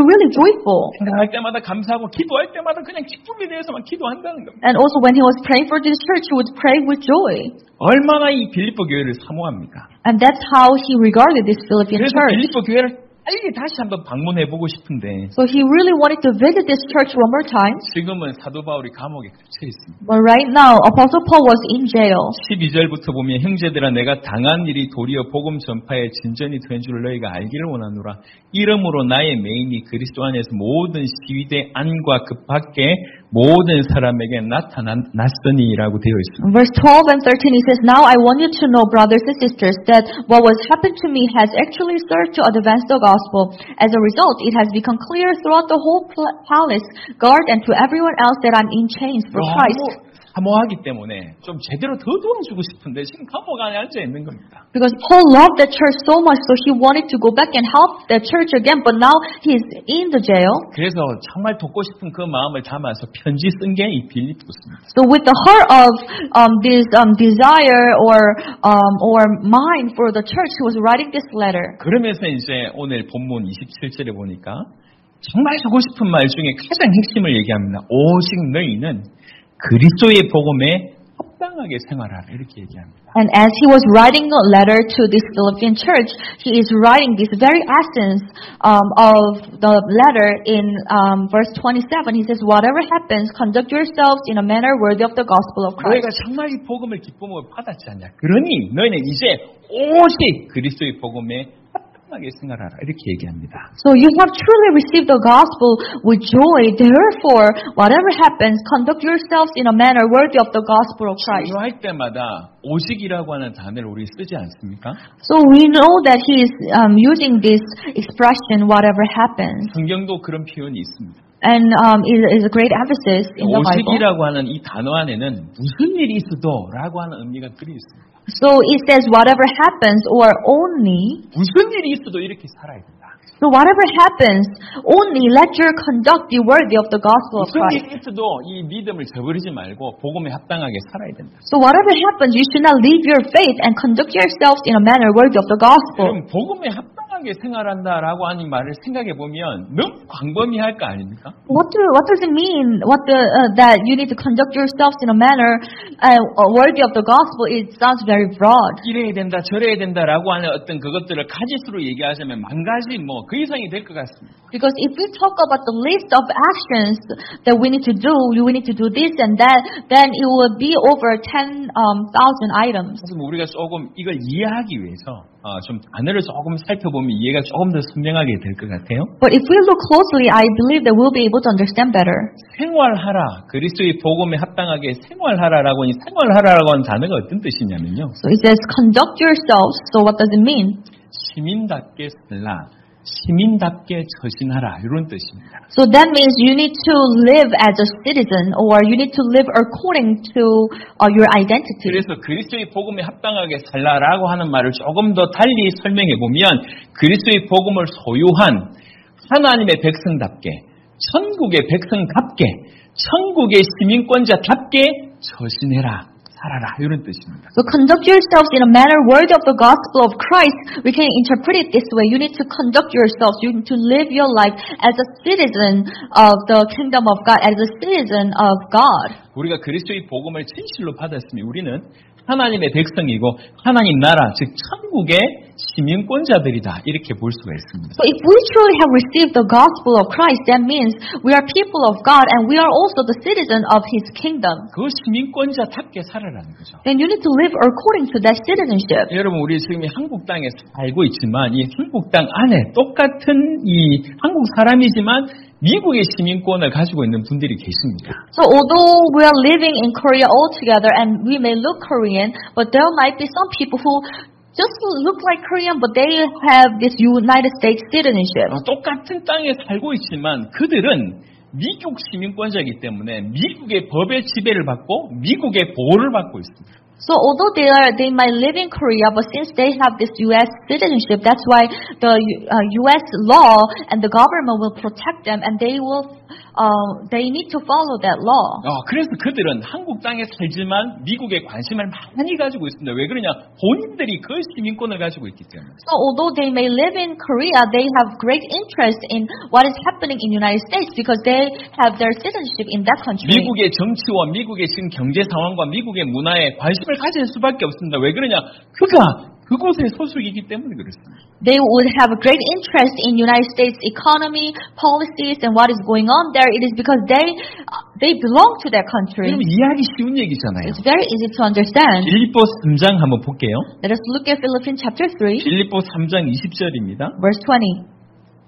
really joyful. 생각할 때마다 감사하고 기도할 때마다 그냥 기쁨에 대해서만 기도한다는 겁니다. And also when he was praying for this church, he would pray with joy. 얼마나 이 빌립보 교회를 사모합니까? And that's how he regarded this Philippian 그래서 church. 빌립보 교회를 빨리 다시 한번 방문해보고 싶은데 So he really wanted to visit this church one more time. 지금은 사도 바울이 감옥에 갇혀 있습니다. But right now, Apostle Paul was in jail. 12절부터 보면 형제들아 내가 당한 일이 도리어 복음 전파에 진전이 된 줄 너희가 알기를 원하노라. 이러므로 나의 메인이 그리스도 안에서 모든 시위대 안과 그 밖에 모든 사람에게 나타났으니라고 되어 있습니다. Verse 12 and 13 he says, Now I want you to know, brothers and sisters, that what was happened to me has actually served to advance the gospel. As a result, it has become clear throughout the whole palace guard and to everyone else that I'm in chains for Christ. 사모하기 때문에 좀 제대로 더 도와주고 싶은데 지금 감옥 안에 앉아 있는 겁니다. Because Paul loved the church so much, so he wanted to go back and help the church again, but now he's in the jail. 그래서 정말 돕고 싶은 그 마음을 담아서 편지 쓴 게 이 빌립보입니다. So with the heart of this desire or mind for the church, he was writing this letter. 그러면서 이제 오늘 본문 27절에 보니까 정말 하고 싶은 말 중에 가장 핵심을 얘기합니다. 오직 너희는 그리스도의 복음에 합당하게 생활하라 이렇게 얘기합니다. And as he was writing a letter to this Philippian church, he is writing this very essence of the letter in verse 27. He says, Whatever happens, conduct yourselves in a manner worthy of the gospel of Christ. 너희가 정말 이 복음을 기쁨으로 받았지 않냐. 그러니 너희는 이제 오직 그리스도의 복음에 합당하게 생활하라 이렇게 얘기합니다. So you have truly received the gospel with joy. Therefore, whatever happens, conduct yourselves in a manner worthy of the gospel of Christ. 중요할 때마다 오직이라고 하는 단어를 우리 쓰지 않습니까? So we know that he is using this expression, whatever happens. 성경도 그런 표현이 있습니다. And is a great emphasis in the Bible. 오직이라고 하는 이 단어 안에는 무슨 일이 있어도라고 하는 의미가 들어 있습니다. So it says whatever happens or only. 무슨 일이 있어도 이렇게 살아야 된다. So whatever happens, only let your conduct be worthy of the gospel of 무슨 Christ. 일이 있어도 이 믿음을 저버리지 말고 복음에 합당하게 살아야 된다. So whatever happens, you should not leave your faith and conduct yourselves in a manner worthy of the gospel. 그럼 복음에 합당하게 생활한다라고 하는 말을 생각해 보면 너무 광범위할 거 아닙니까? What does it mean? That you need to conduct yourselves in a manner worthy of the gospel? It sounds very broad. 이래야 된다, 저래야 된다라고 하는 어떤 그것들을 가지수로 얘기하자면 만 가지 그 이상이 될 것 같습니다. Because if we talk about the list of actions that we need to do this and that, then it will be over 10,000 items. 그래서 우리가 조금 이걸 이해하기 위해서 좀 단어를 조금 살펴보면 이해가 조금 더 선명하게 될 것 같아요. But if we look closely, I believe that we'll be able to understand better. 생활하라, 그리스도의 복음에 합당하게 생활하라라고 이 생활하라라고 하는 단어가 어떤 뜻이냐면요. So it says conduct yourselves. So what does it mean? 시민답게 살라, 시민답게 처신하라 이런 뜻입니다. So that means you need to live as a citizen, or you need to live according to your identity. 그래서 그리스도의 복음에 합당하게 살라라고 하는 말을 조금 더 달리 설명해 보면 그리스도의 복음을 소유한 하나님의 백성답게, 천국의 백성답게, 천국의 시민권자답게 처신해라. 살아라 이런 뜻입니다. So conduct yourselves in a manner worthy of the gospel of Christ. We can interpret it this way. You need to conduct yourselves. You need to live your life as a citizen of the kingdom of God, as a citizen of God. 우리가 그리스도의 복음을 진실로 받았으면 우리는 하나님의 백성이고 하나님 나라, 즉 천국의 시민권자들이다 이렇게 볼 수가 있습니다. So if we truly have received the gospel of Christ, that means we are people of God and we are also the citizen of His kingdom. 그 시민권자답게 살아라는 거죠. Then you need to live according to that citizenship. 여러분 우리 지금 한국 땅에 살고 있지만 이 한국 땅 안에 똑같은 이 한국 사람이지만 미국의 시민권을 가지고 있는 분들이 계십니다. So although we are living in Korea altogether and we may look Korean, but there might be some people who just look like Korean, but they have this United States citizenship. 똑같은 땅에 살고 있지만 그들은 미국 시민권자이기 때문에 미국의 법의 지배를 받고 미국의 보호를 받고 있습니다. So although they might live in Korea, but since they have this U.S. citizenship, that's why the U.S. law and the government will protect them, and they need to follow that law. 그래서 그들은 한국 땅에 살지만 미국에 관심을 많이 가지고 있습니다. 왜 그러냐? 본인들이 그 시민권을 가지고 있기 때문에. So although they may live in Korea, they have great interest in what is happening in the United States because they have their citizenship in that country. 미국의 정치와 미국의 지금 경제 상황과 미국의 문화에 관심을 가질 수밖에 없습니다. 왜 그러냐? 그가 그곳의 소속이기 때문에 그렇습니다. They would have a great interest in United States economy, policies, and what is going on there. It is because they belong to that country. 여러분 이해하기 쉬운 얘기잖아요. It's very easy to understand. 빌립보 3장 한번 볼게요. Let us look at Philippians chapter 3, 빌립보 3장 20절입니다. verse 20.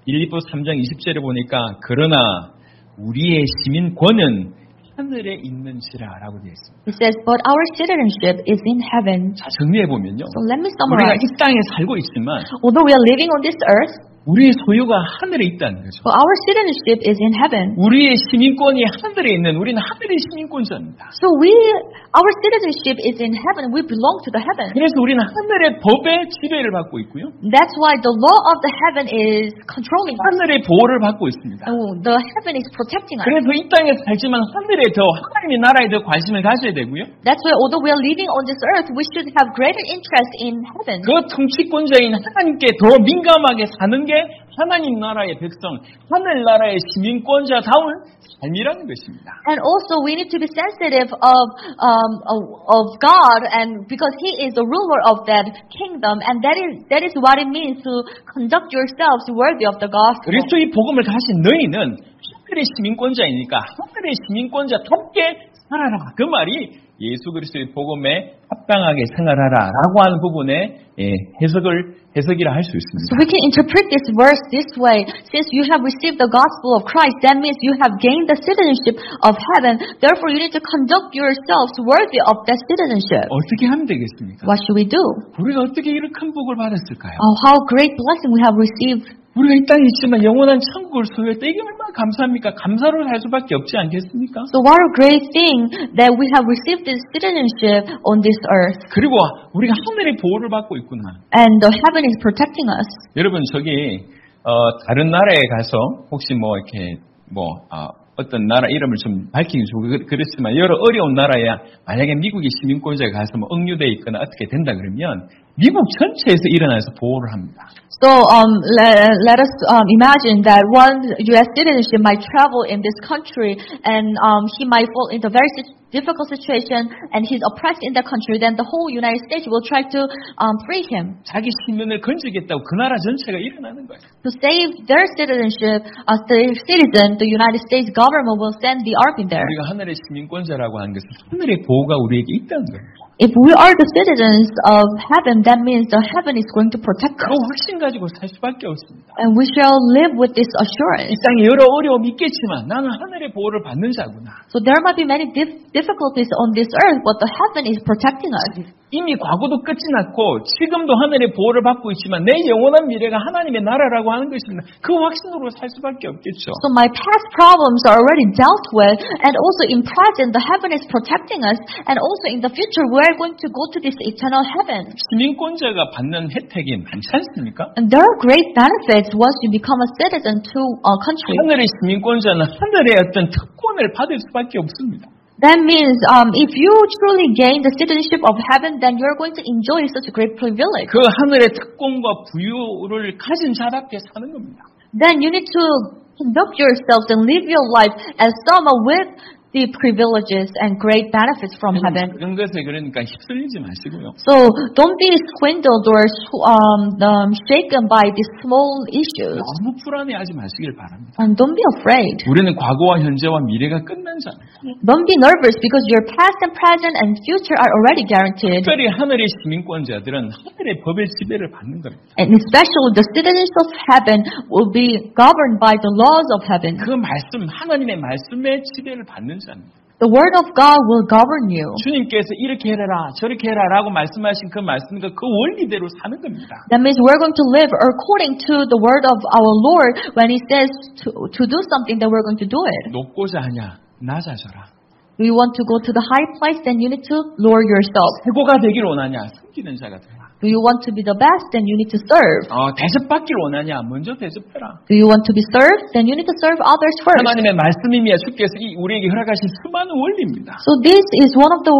빌립보 3장 20절에 보니까 그러나 우리의 시민권은 하늘에 있는지라라고 되어 있습니다. It says, but our citizenship is in heaven. 자, 정리해 보면요. So let me 우리가 summarize. 이 땅에 살고 있지만 Although we are living on this earth, 우리의 소유가 하늘에 있다는 거죠. but our citizenship is in heaven. 우리의 시민권이 하늘에 있는 우리는 하늘의 시민권자입니다. So our citizenship is in heaven. We belong to the heaven. 그래서 우리는 하늘의 법의 지배를 받고 있고요. That's why the law of the heaven is controlling us. 하늘의 보호를 받고 있습니다. The heaven is protecting us. 그래서 이 땅에 살지만 하늘에 더 하나님의 나라에 더 관심을 가져야 되고요. That's why although we are living on this earth, we should have greater interest in heaven. 그 통치권자인 하나님께 더 민감하게 사는 게 하나님 나라의 백성, 하늘 나라의 시민권자다운 삶이라는 것입니다. And also we need to be sensitive of God, and because He is the ruler of that kingdom, and that is what it means to conduct yourselves worthy of the gospel. 그리스도의 복음을 가진 너희는 하늘의 시민권자이니까 하늘의 시민권자답게 살아라. 그 말이 예수 그리스도의 복음에 합당하게 생활하라라고 하는 부분에 해석이라 할 수 있습니다. So we can interpret this verse this way. Since you have received the gospel of Christ, that means you have gained the citizenship of heaven. Therefore, you need to conduct yourselves worthy of that citizenship. 어떻게 하면 되겠습니까? What should we do? 우리가 어떻게 이런 큰 복을 받았을까요? Oh, how great blessing we have received. 우리가 이 땅에 있지만 영원한 천국을 소유했다. 이게 얼마나 감사합니까? 감사로 살 수밖에 없지 않겠습니까? So what a great thing that we have received this citizenship on this earth. 그리고 우리가 하늘의 보호를 받고 있구나. And the heaven is protecting us. 여러분 저기 다른 나라에 가서 혹시 이렇게 어떤 나라 이름을 좀 밝히기 좋고 그렇지만 여러 어려운 나라에 만약에 미국의 시민권자가 가서 억류돼 있거나 어떻게 된다 그러면 미국 전체에서 일어나서 보호를 합니다. So let us imagine that one U.S. citizen might travel in this country, and he might fall into a very difficult situation, and he's oppressed in that country. Then the whole United States will try to free him. 자기 시민을 건지겠다고 그 나라 전체가 일어나는 거예요. To save their citizenship, the United States government will send the army there. 우리가 하늘의 시민권자라고 하는 것은 하늘의 보호가 우리에게 있다는 거예요. If we are the citizens of heaven, that means the heaven is going to protect 그 us. 확신 가지고 살 수밖에 없습니다. And we shall live with this assurance. 이 땅에 여러 어려움이 있겠지만 나는 하늘의 보호를 받는 자구나. So there might be many difficulties on this earth, but the heaven is protecting us. 이미 과거도 끝이 났고 지금도 하늘의 보호를 받고 있지만 내 영원한 미래가 하나님의 나라라고 하는 것입니다. 그 확신으로 살 수밖에 없겠죠. So my past problems are already dealt with, and also in present the heaven is protecting us, and also in the future we are going to go to this eternal heaven. 시민권자가 받는 혜택이 많지 않습니까? And there are great benefits once you become a citizen to a country. 하늘의 시민권자는 하늘의 어떤 특권을 받을 수밖에 없습니다. That means if you truly gain the citizenship of heaven, then you're going to enjoy such a great privilege. 그 하늘의 특권과 부유를 가진 자답게 사는 겁니다. Then you need to conduct yourselves and live your life as someone with the privileges and great benefits from heaven. 그런 것에 그러니까 휩쓸리지 마시고요. So don't be swindled or shaken by these small issues. 너무 불안해하지 마시길 바랍니다. And don't be afraid. 우리는 과거와 현재와 미래가 끝난 자입니다. Don't be nervous because your past and present and future are already guaranteed. 특별히 하늘의 시민권자들은 하늘의 법의 지배를 받는 겁니다. And especially the citizens of heaven will be governed by the laws of heaven. 그 말씀, 하나님의 말씀의 지배를 받는 자입니다. The word of God will govern you. 주님께서 이렇게 해라, 저렇게 해라라고 말씀하신 그 말씀과 그 원리대로 사는 겁니다. That means we're going to live according to the word of our Lord. When He says to do something, that we're going to do it. 높고자 하냐, 낮아져라. Do you want to go to the high place? Then you need to lower yourself. 최고가 되길 원하냐? 섬기는 자가 되라. Do you want to be the best? Then you need to serve. 대접받길 원하냐? 먼저 대접해라. Do you want to be served? Then you need to serve others first. 하나님의 말씀이며 주께서 우리에게 허락하신 수많은 원리입니다. So this is one of the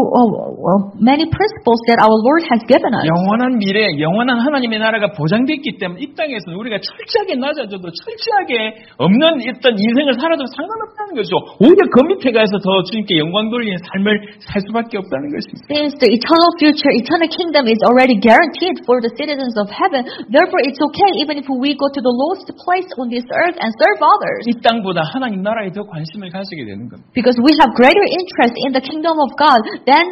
many principles that our Lord has given us. 영원한 미래, 영원한 하나님의 나라가 보장됐기 때문에 이 땅에서는 우리가 철저하게 낮아져도 철저하게 없는 어떤 인생을 살아도 상관없다는 거죠. 오히려 그 밑에 가서 더 주님께 영광 돌리는 삶을 살 수밖에 없다는 것입니다. Since the eternal future, eternal kingdom is already guaranteed for the citizens of heaven, therefore it's okay even if we go to the lowest place on this earth and serve others. 이 땅보다 하나님 나라에 더 관심을 가지게 되는 겁니다. Because we have greater interest in the kingdom of God than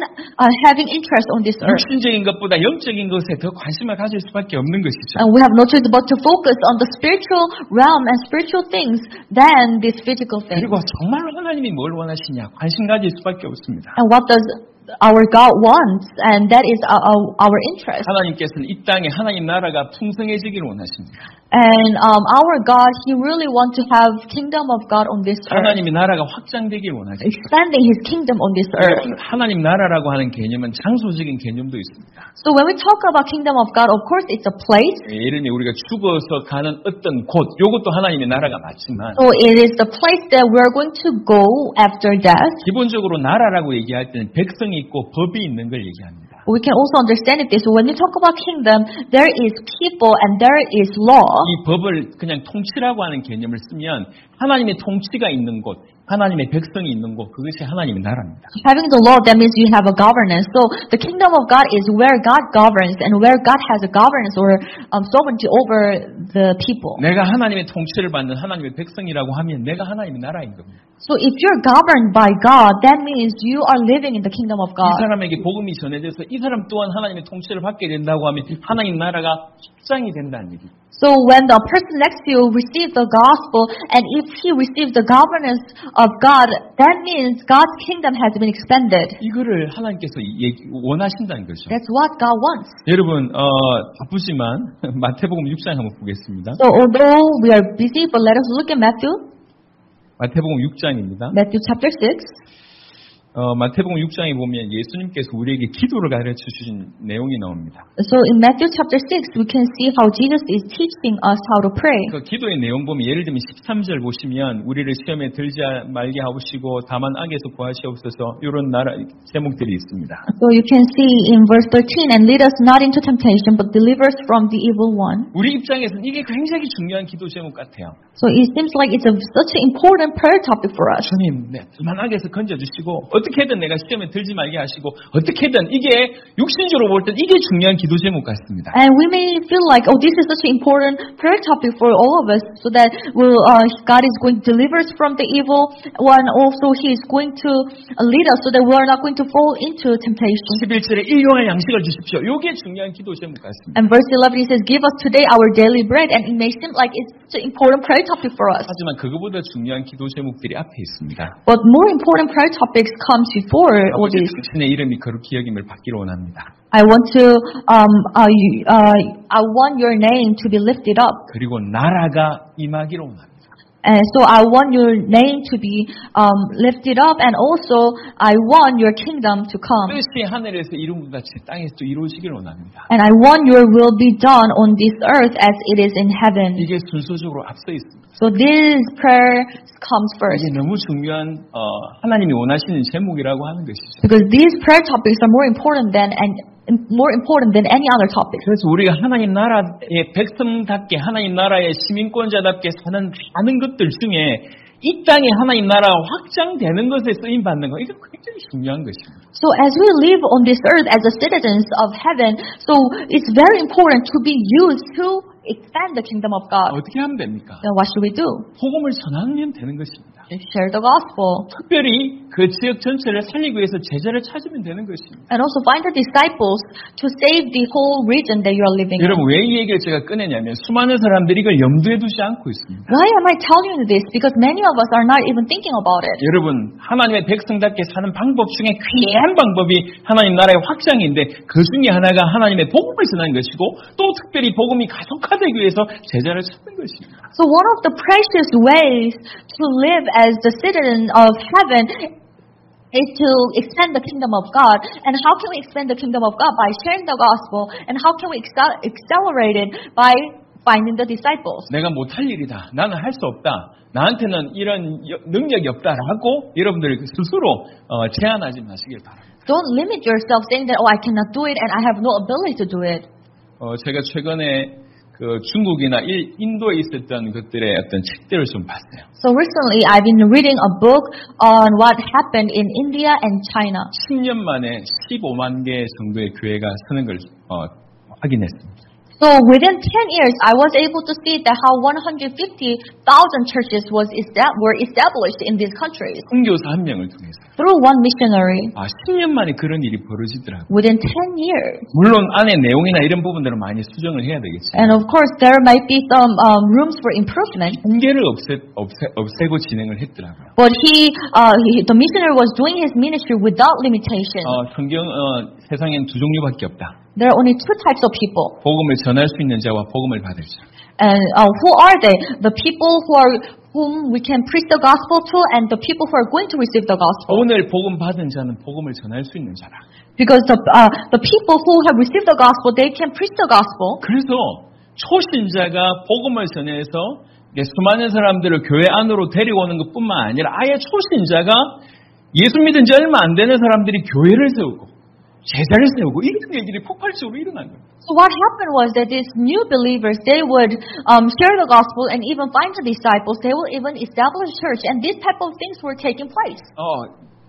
having interest on this earth. 육신적인 것보다 영적인 것에 더 관심을 가질 수밖에 없는 것이죠. And we have no choice but to focus on the spiritual realm and spiritual things than these physical things. 그리고 정말로 하나님이 뭘 원하시냐 관심 가질 수밖에 없습니다. And what does our God wants, and that is our interest. 하나님께서는 이 땅에 하나님 나라가 풍성해지기를 원하십니다. And our God, He really wants to have kingdom of God on this earth. 하나님의 나라가 확장되기를 원하십니다. Expanding His kingdom on this earth. 하나님 나라라고 하는 개념은 장소적인 개념도 있습니다. So when we talk about kingdom of God, of course it's a place. 예를 들면 우리가 죽어서 가는 어떤 곳, 이것도 하나님의 나라가 맞지만 So it is the place that we are going to go after death. 기본적으로 나라라고 얘기할 때는 백성이 있고 법이 있는 걸 얘기합니다. We can also understand it this way. When you talk about kingdom, there is people and there is law. 이 법을 그냥 통치라고 하는 개념을 쓰면 하나님의 통치가 있는 곳, 하나님의 백성이 있는 곳, 그것이 하나님의 나라입니다. Having the law, that means you have a governance. So the kingdom of God is where God governs and where God has a governance or sovereignty over the people. 내가 하나님의 통치를 받는 하나님의 백성이라고 하면 내가 하나님의 나라인 겁니다. So if you're governed by God, that means you are living in the kingdom of 이 God. 사람에게 복음이 전해져서 이 사람 또한 하나님의 통치를 받게 된다고 하면 하나님 나라가 확장이 된다는 얘기죠. So when the person next to you receives the gospel, and if he receives the governance of God, that means God's kingdom has been expanded. 이거를 하나님께서 원하신다는 거죠. That's what God wants. 여러분 바쁘지만 마태복음 6장 한번 보겠습니다. So although we are busy, but let us look at Matthew. 마태복음 6장입니다. Matthew chapter 6. 마태복음 6장에 보면 예수님께서 우리에게 기도를 가르쳐 주신 내용이 나옵니다. So in Matthew chapter 6, we can see how Jesus is teaching us how to pray. 그 기도의 내용 보면 예를 들면 13절 보시면 우리를 시험에 들지 말게 하시고 다만 악에서 구하시옵소서 이런 제목들이 있습니다. So you can see in verse 13, and lead us not into temptation, but deliver us from the evil one. 우리 입장에서는 이게 굉장히 중요한 기도 제목 같아요. So it seems like it's such an important prayer topic for us. 주님, 다만 악에서 건져주시고 어떻게든 내가 시험에 들지 말게 하시고 어떻게든 이게 육신적으로 볼 땐 이게 중요한 기도 제목 같습니다. And we may feel like, oh, this is such an important prayer topic for all of us, so that God is going to deliver us from the evil one. Also, He is going to lead us so that we are not going to fall into temptation. 11절에 일용할 양식을 주십시오. 이게 중요한 기도 제목 같습니다. And verse 11 it says, give us today our daily bread. And it may seem like it's such an important prayer topic for us. 하지만 그거보다 중요한 기도 제목들이 앞에 있습니다. But more important prayer topics comes before all 아버지 these. 당신의 이름이 거룩히 여김을 받기를 원합니다. I want your name to be lifted up. 그리고 나라가 임하기를 원합니다. And so I want your name to be lifted up, and also I want your kingdom to come. 뜻이 하늘에서 이룬 것 같이 땅에서도 이루어지기를 원합니다. And I want your will be done on this earth as it is in heaven. 이게 순서적으로 앞서 있습니다. So this prayer comes first. 이게 너무 중요한 하나님이 원하시는 제목이라고 하는 것이죠. Because these prayer topics are more important than any other topic. 그래서 우리가 하나님 나라의 백성답게 하나님 나라의 시민권자답게 사는 많은 것들 중에 이 땅에 하나님 나라가 확장되는 것에 쓰임 받는 거 이거 굉장히 중요한 것입니다. So as we live on this earth as the citizens of heaven, so it's very important to be used to expand the kingdom of God. 어떻게 하면 됩니까? Then what should we do? 복음을 전하면 되는 것입니다. Share the gospel. 특별히 그 지역 전체를 살리기 위해서 제자를 찾으면 되는 것입니다. And also find the disciples to save the whole region that you are living in. 여러분 왜 이 얘기를 제가 꺼내냐면 수많은 사람들이 이걸 염두에 두지 않고 있습니다. Why am I telling you this? Because many of us are not even thinking about it. 여러분 하나님의 백성답게 사는 방법 중에 귀한 방법이 하나님 나라의 확장인데 그 중에 하나가 하나님의 복음을 전하는 것이고 또 특별히 복음이 가속화되기 위해서 제자를 찾는 것입니다. So one of the precious ways to live as the citizen of heaven is to expand the kingdom of God. And how can we expand the kingdom of God? By sharing the gospel. And how can we accelerate it? By finding the disciples. 내가 못할 일이다. 나는 할 수 없다. 나한테는 이런 능력이 없다라고 여러분들 스스로 제한하지 마시길 바랍니다. Don't limit yourself saying that, oh, I cannot do it and I have no ability to do it. 제가 최근에 그 중국이나 인도에 있었던 것들의 어떤 책들을 좀 봤어요. So recently I've been reading a book on what happened in India and China. 10년 만에 15만 개 정도의 교회가 서는 걸 확인했습니다. So within 10 years, I was able to see that how 150,000 churches were established in these countries 선교사 한 명을 통해서. through one missionary 10년 만에 그런 일이 벌어지더라고요. within 10 years. 물론 안에 내용이나 이런 부분들은 많이 수정을 해야 되겠지만 And of course, there might be some rooms for improvement. 한계를 없애고 진행을 했더라고요. But the missionary was doing his ministry without limitation. 세상엔 두 종류밖에 없다. There are only two types of people. 복음을 전할 수 있는 자와 복음을 받을 자. And who are they? The people whom we can preach the gospel to, and the people who are going to receive the gospel. 오늘 복음 받은 자는 복음을 전할 수 있는 자라. Because the people who have received the gospel, they can preach the gospel. 그래서 초신자가 복음을 전해서 수많은 사람들을 교회 안으로 데리고 오는 것뿐만 아니라 아예 초신자가 예수 믿은 지 얼마 안 되는 사람들이 교회를 세우고 제자를 세우고 이런 일들이 폭발적으로 일어난 거예요. So what happened was that these new believers, they would share the gospel and even find the disciples. They will even establish church, and these type of things were taking place.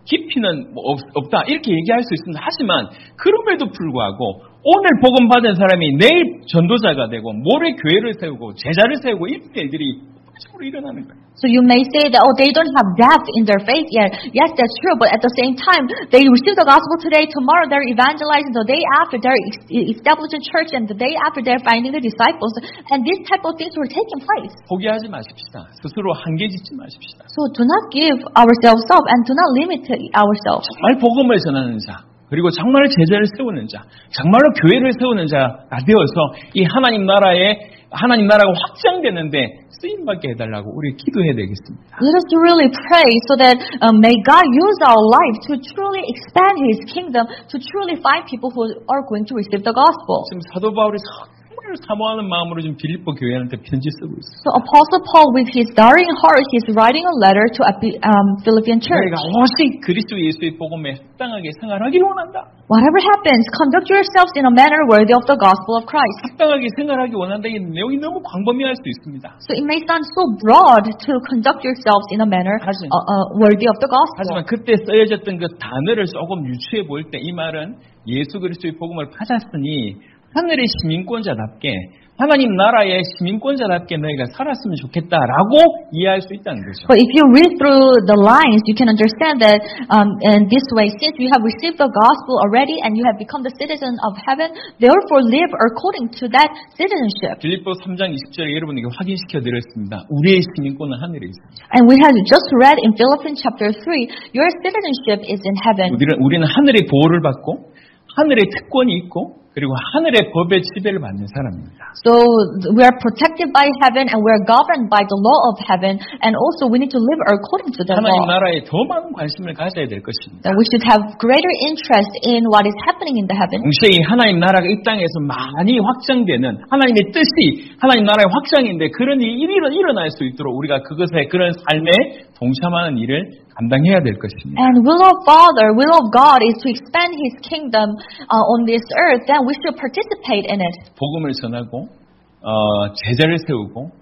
깊이는 없다 이렇게 얘기할 수 있습니다. 하지만 그럼에도 불구하고 오늘 복음 받은 사람이 내일 전도자가 되고 모레 교회를 세우고 제자를 세우고 이런 일들이 폭발적으로 일어나는 거예요. So you may say that, oh, they don't have depth in their faith yet. Yes, that's true. But at the same time, they receive the gospel today, tomorrow they're evangelizing, the day after they're establishing church, and the day after they're finding the disciples. And these type of things were taking place. 포기하지 마십시다. 스스로 한계 짓지 마십시다. So do not give ourselves up and do not limit ourselves. 정말 복음을 전하는 자, 그리고 정말 제자를 세우는 자, 정말로 교회를 세우는 자가 되어서 이 하나님 나라가 확장되는데 쓰임받게 해달라고 우리 기도해야 되겠습니다. Let us really pray so that may God use our life to truly expand His kingdom, to truly find people who are going to receive the gospel. 지금 사도 바울이 정말 사모하는 마음으로 지금 빌립보 교회한테 편지 쓰고 있어요. So Apostle Paul, with his dying heart, he's writing a letter to Philippian church. 너희가 오직 그리스도 예수의 복음에 합당하게 생활하기를 원한다. Whatever happens, conduct yourselves in a manner worthy of the gospel of Christ. 합당하게 생활하기 원한다. 이 내용이 너무 광범위할 수 있습니다. So it may sound so broad to conduct yourselves in a manner worthy of the gospel. 하지만 그때 쓰여졌던 그 단어를 조금 유추해 볼 때 이 말은 예수 그리스도의 복음을 받았으니 하늘의 시민권자답게 하나님 나라의 시민권자답게 너희가 살았으면 좋겠다라고 이해할 수 있다는 거죠. But if you read through the lines, you can understand that in this way, since you have received the gospel already and you have become the citizen of heaven, therefore live according to that citizenship. 빌립보 3장 20절에 여러분에게 확인시켜 드렸습니다. 우리의 시민권은 하늘에 있습니다. And we have just read in Philippians chapter 3, your citizenship is in heaven. 우리는 하늘의 보호를 받고 하늘의 특권이 있고 그리고 하늘의 법의 지배를 받는 사람입니다. So we are protected by heaven and we are governed by the law of heaven, and also we need to live according to the 하나님 law. 나라에 더 많은 관심을 가져야 될 것입니다. That we should have greater interest in what is happening in the heaven. 동시에 이 하나님 나라가 이 땅에서 많이 확장되는 하나님의 뜻이 하나님 나라의 확장인데 그런 일이 일어날 수 있도록 우리가 그것에 그런 삶에 동참하는 일을 감당해야 될 것입니다. And will of God is to expand His kingdom on this earth. Then we should participate in it. 복음을 전하고 제자를 세우고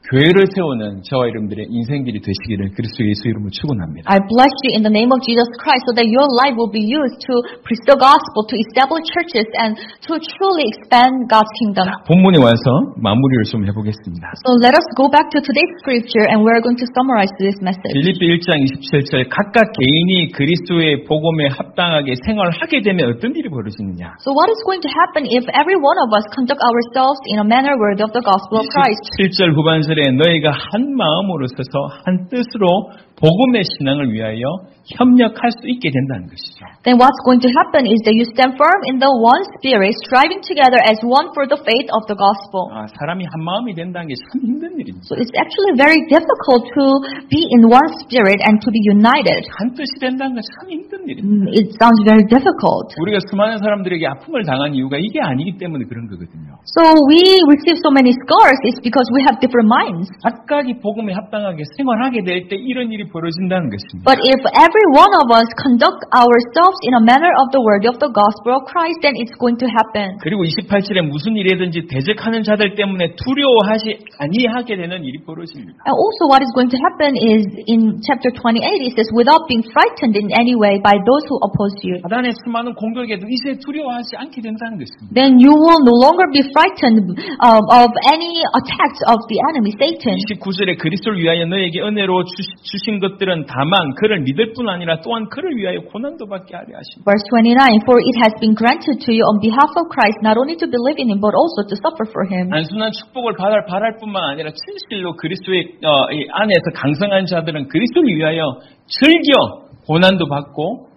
교회를 세우는 저와 여러분들의 인생길이 되시기를 그리스도 예수 이름으로 축원합니다. I bless you in the name of Jesus Christ, so that your life will be used to preach the gospel, to establish churches, and to truly expand God's kingdom. 본문에 와서 마무리를 좀 해보겠습니다. So let us go back to today's scripture, and we are going to summarize this message. 빌립보 1장 27절 각각 개인이 그리스도의 복음에 합당하게 생활하게 되면 어떤 일이 벌어지느냐? So what is going to happen if every one of us conduct ourselves in a manner worthy of the gospel of Christ? 7절 후반절에 너희가 한 마음으로 서서 한 뜻으로 복음의 신앙을 위하여 협력할 수 있게 된다는 것이죠. Then what's going to happen is that you stand firm in the one spirit, striving together as one for the faith of the gospel. 사람이 한 마음이 된다는 게 참 힘든 일입니다. So it's actually very difficult to be in one spirit and to be united. 한 뜻이 된다는 건 참 힘든 일입니다. It sounds very difficult. 우리가 수많은 사람들에게 아픔을 당한 이유가 이게 아니기 때문에 그런 거거든요. So we receive so many scars is because we have different minds. 각각이 복음에 합당하게 생활하게 될 때 이런 일이 벌어진다는 것입니다. But if every one of us conduct ourselves in a manner of the word of the gospel of Christ, then it's going to happen. 그리고 28절에 무슨 일이든지 대적하는 자들 때문에 두려워하지 아니하게 되는 일이 벌어집니다. And also what is going to happen is in chapter 28 it says, without being frightened in any way by those who oppose you. 사단의 수많은 공격에도 이제 두려워하지 않게 된다는 것입니다. Then you will no longer be frightened of any attacks of the enemy, Satan. 29절에 그리스도를 위하여 너에게 은혜로 주신 것들은 다만 그를 믿을 뿐 아니라 또한 그를 위하여 고난도 받게 하려 하십니다. Verse 29, for it has been granted to you on behalf of Christ not only to believe in him but also to suffer for him. 단순한 축복을 바랄 뿐만 아니라 진실로 그리스도의 안에서 강성한 자들은 그리스도를 위하여 즐겨 고난도 받고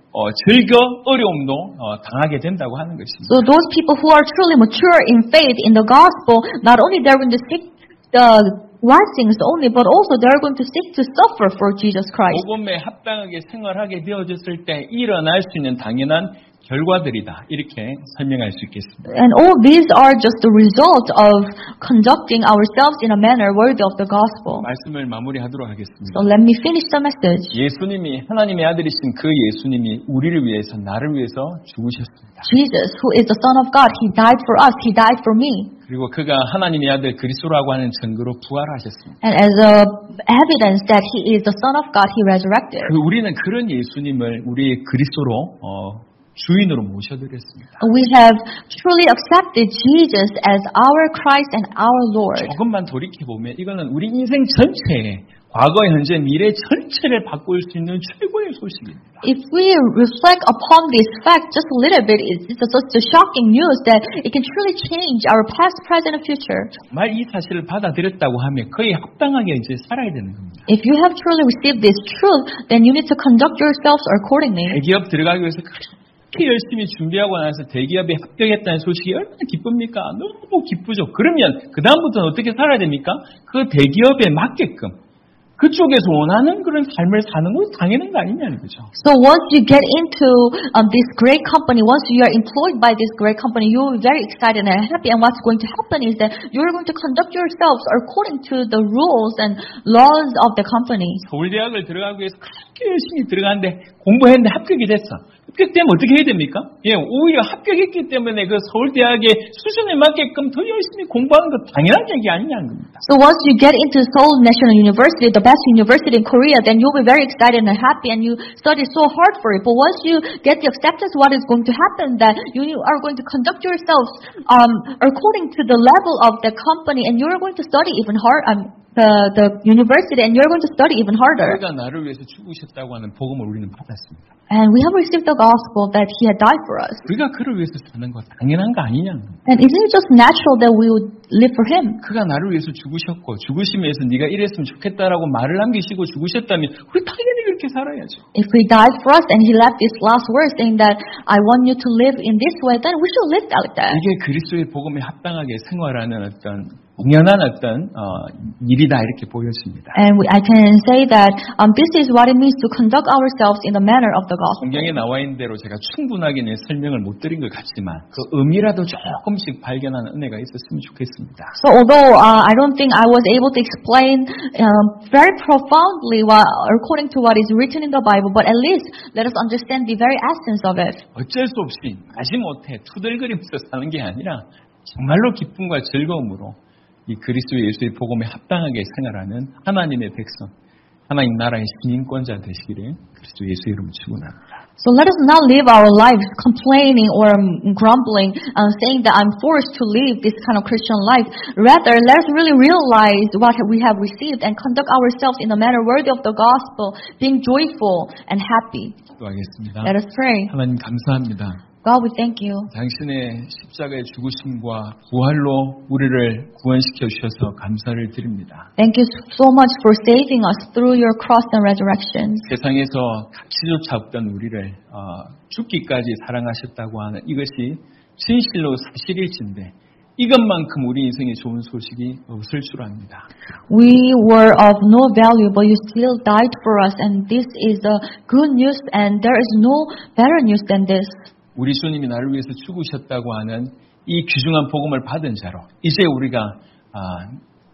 즐겨 어려움도 당하게 된다고 하는 것입니다. So those people who are truly mature in faith in the gospel, not only they're going to seek the blessings only, but also they're going to seek to suffer for Jesus Christ. 복음에 합당하게 생활하게 되어졌을 때 일어날 수 있는 당연한 결과들이다. 이렇게 설명할 수 있겠습니다. And all these are just the result of conducting ourselves in a manner worthy of the gospel. 말씀을 마무리하도록 하겠습니다. So let me finish the message. 예수님이 하나님의 아들이신 그 예수님이 우리를 위해서 나를 위해서 죽으셨습니다. Jesus, who is the Son of God, He died for us. He died for me. 그리고 그가 하나님의 아들 그리스도라고 하는 증거로 부활하셨습니다. And as a evidence that He is the Son of God, He resurrected. 우리는 그런 예수님을 우리 그리스도로 주인으로 모셔드렸습니다. We have truly accepted Jesus as our Christ and our Lord. 조금만 돌이켜보면 이거는 우리 인생 전체에 과거, 현재, 미래 전체를 바꿀 수 있는 최고의 소식입니다. If we reflect upon this fact just a little bit, it's such a shocking news that it can truly change our past, present, and future. 정말 이 사실을 받아들였다고 하면 거의 합당하게 이제 살아야 되는 겁니다. If you have truly received this truth, then you need to conduct yourselves accordingly. 대기업 들어가기 위해서 그렇게 열심히 준비하고 나서 대기업에 합격했다는 소식이 얼마나 기쁩니까? 너무 기쁘죠. 그러면 그 다음부터는 어떻게 살아야 됩니까? 그 대기업에 맞게끔 그쪽에서 원하는 그런 삶을 사는 건 당연한 거 아니냐는 거죠. So once you get into this great company, once you are employed by this great company, you will be very excited and happy. And what's going to happen is that you are going to conduct yourselves according to the rules and laws of the company. 서울대학을 들어가기 위해서 그렇게 열심히 들어갔는데 공부했는데 합격이 됐어. 합격되면 어떻게 해야 됩니까? 오히려 합격했기 때문에 그 서울대학의 수준에 맞게끔 더 열심히 공부하는 거 당연한 얘기 아니냐는 겁니다. So once you get into Seoul National University, the best university in Korea, then you'll be very excited and happy and you study so hard for it. But once you get the acceptance, what is going to happen that you are going to conduct yourselves according to the level of the company and you're going to study even hard. The university and you're going to study even harder. 그가 나를 위해서 죽으셨다고 하는 복음을 우리는 받았습니다. And we have received the gospel that He had died for us. 그가 그를 위해서 사는 거 당연한 거 아니냐는 겁니다. And isn't it just natural that we would live for Him? 그가 나를 위해서 죽으셨고 죽으시면서 네가 이랬으면 좋겠다라고 말을 남기시고 죽으셨다면 우리 당연히 그렇게 살아야죠. If He died for us and He left this last word saying that I want you to live in this way, then we should live like that. 이게 그리스도의 복음에 합당하게 생활하는 어떤 공연한 어떤 일이다 이렇게 보여집니다. And I can say that this is what it means to conduct ourselves in the manner of the gospel. 성경에 나와 있는 대로 제가 충분하게 설명을 못 드린 것 같지만 그 의미라도 조금씩 발견하는 은혜가 있었으면 좋겠습니다. So although I don't think I was able to explain very profoundly according to what is written in the Bible, but at least let us understand the very essence of it. 어쩔 수 없이 마지못해 투덜거리면서 사는 게 아니라 정말로 기쁨과 즐거움으로 이 그리스도 예수의 복음에 합당하게 생활하는 하나님의 백성, 하나님 나라의 신인권자 되시기를 그리스도 예수의 이름으로 축원합니다. So let us not live our lives complaining or grumbling, saying that I'm forced to live this kind of Christian life. Rather, let us really realize what we have received and conduct ourselves in a manner worthy of the gospel, being joyful and happy. 기도하겠습니다. Let us pray. 하나님 감사합니다. God, we thank you. 당신의 십자가의 죽으심과 부활로 우리를 구원시켜 주셔서 감사를 드립니다. Thank you so much for saving us through your cross and resurrection. 세상에서 가치조차 없던 우리를 죽기까지 사랑하셨다고 하는 이것이 진실로 사실일진데 이것만큼 우리 인생에 좋은 소식이 없을 줄 압니다. We were of no value, but you still died for us, and this is the good news, and there is no better news than this. 우리 주님이 나를 위해서 죽으셨다고 하는 이 귀중한 복음을 받은 자로 이제 우리가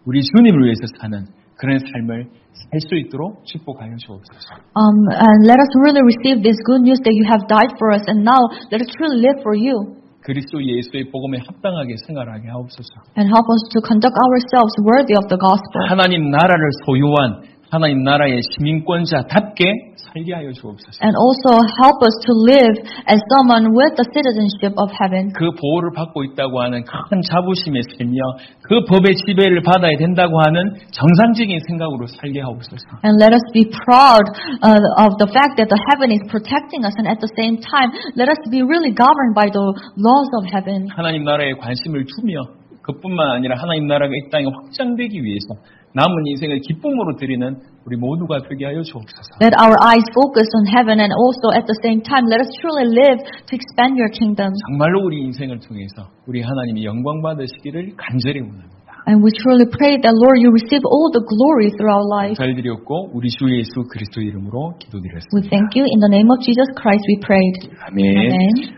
우리 주님을 위해서 사는 그런 삶을 살 수 있도록 축복하여 주옵소서. And let us really receive this good news that you have died for us, and now let us truly live for you. 그리스도 예수의 복음에 합당하게 생활하게 하옵소서. And help us to conduct ourselves worthy of the gospel. 하나님 나라를 소유한 하나님 나라의 시민권자답게 살게 하여 주옵소서. And also help us to live as someone with the citizenship of heaven. 그 보호를 받고 있다고 하는 큰 자부심에 살며 그 법의 지배를 받아야 된다고 하는 정상적인 생각으로 살게 하옵소서. And let us be proud of the fact that the heaven is protecting us, and at the same time, let us be really governed by the laws of heaven. 하나님 나라에 관심을 두며 그뿐만 아니라 하나님 나라가 이 땅에 확장되기 위해서 남은 인생을 기쁨으로 드리는 우리 모두가 되게 하여 주옵소서. Let our eyes focus on heaven, and also at the same time, let us truly live to expand your kingdom. 정말로 우리 인생을 통해서 우리 하나님이 영광 받으시기를 간절히 원합니다. And we truly pray that, Lord, you receive all the glory through our life. 잘 드렸고 우리 주 예수 그리스도 이름으로 기도드렸습니다. We thank you. In the name of Jesus Christ, we prayed. 아멘. Amen.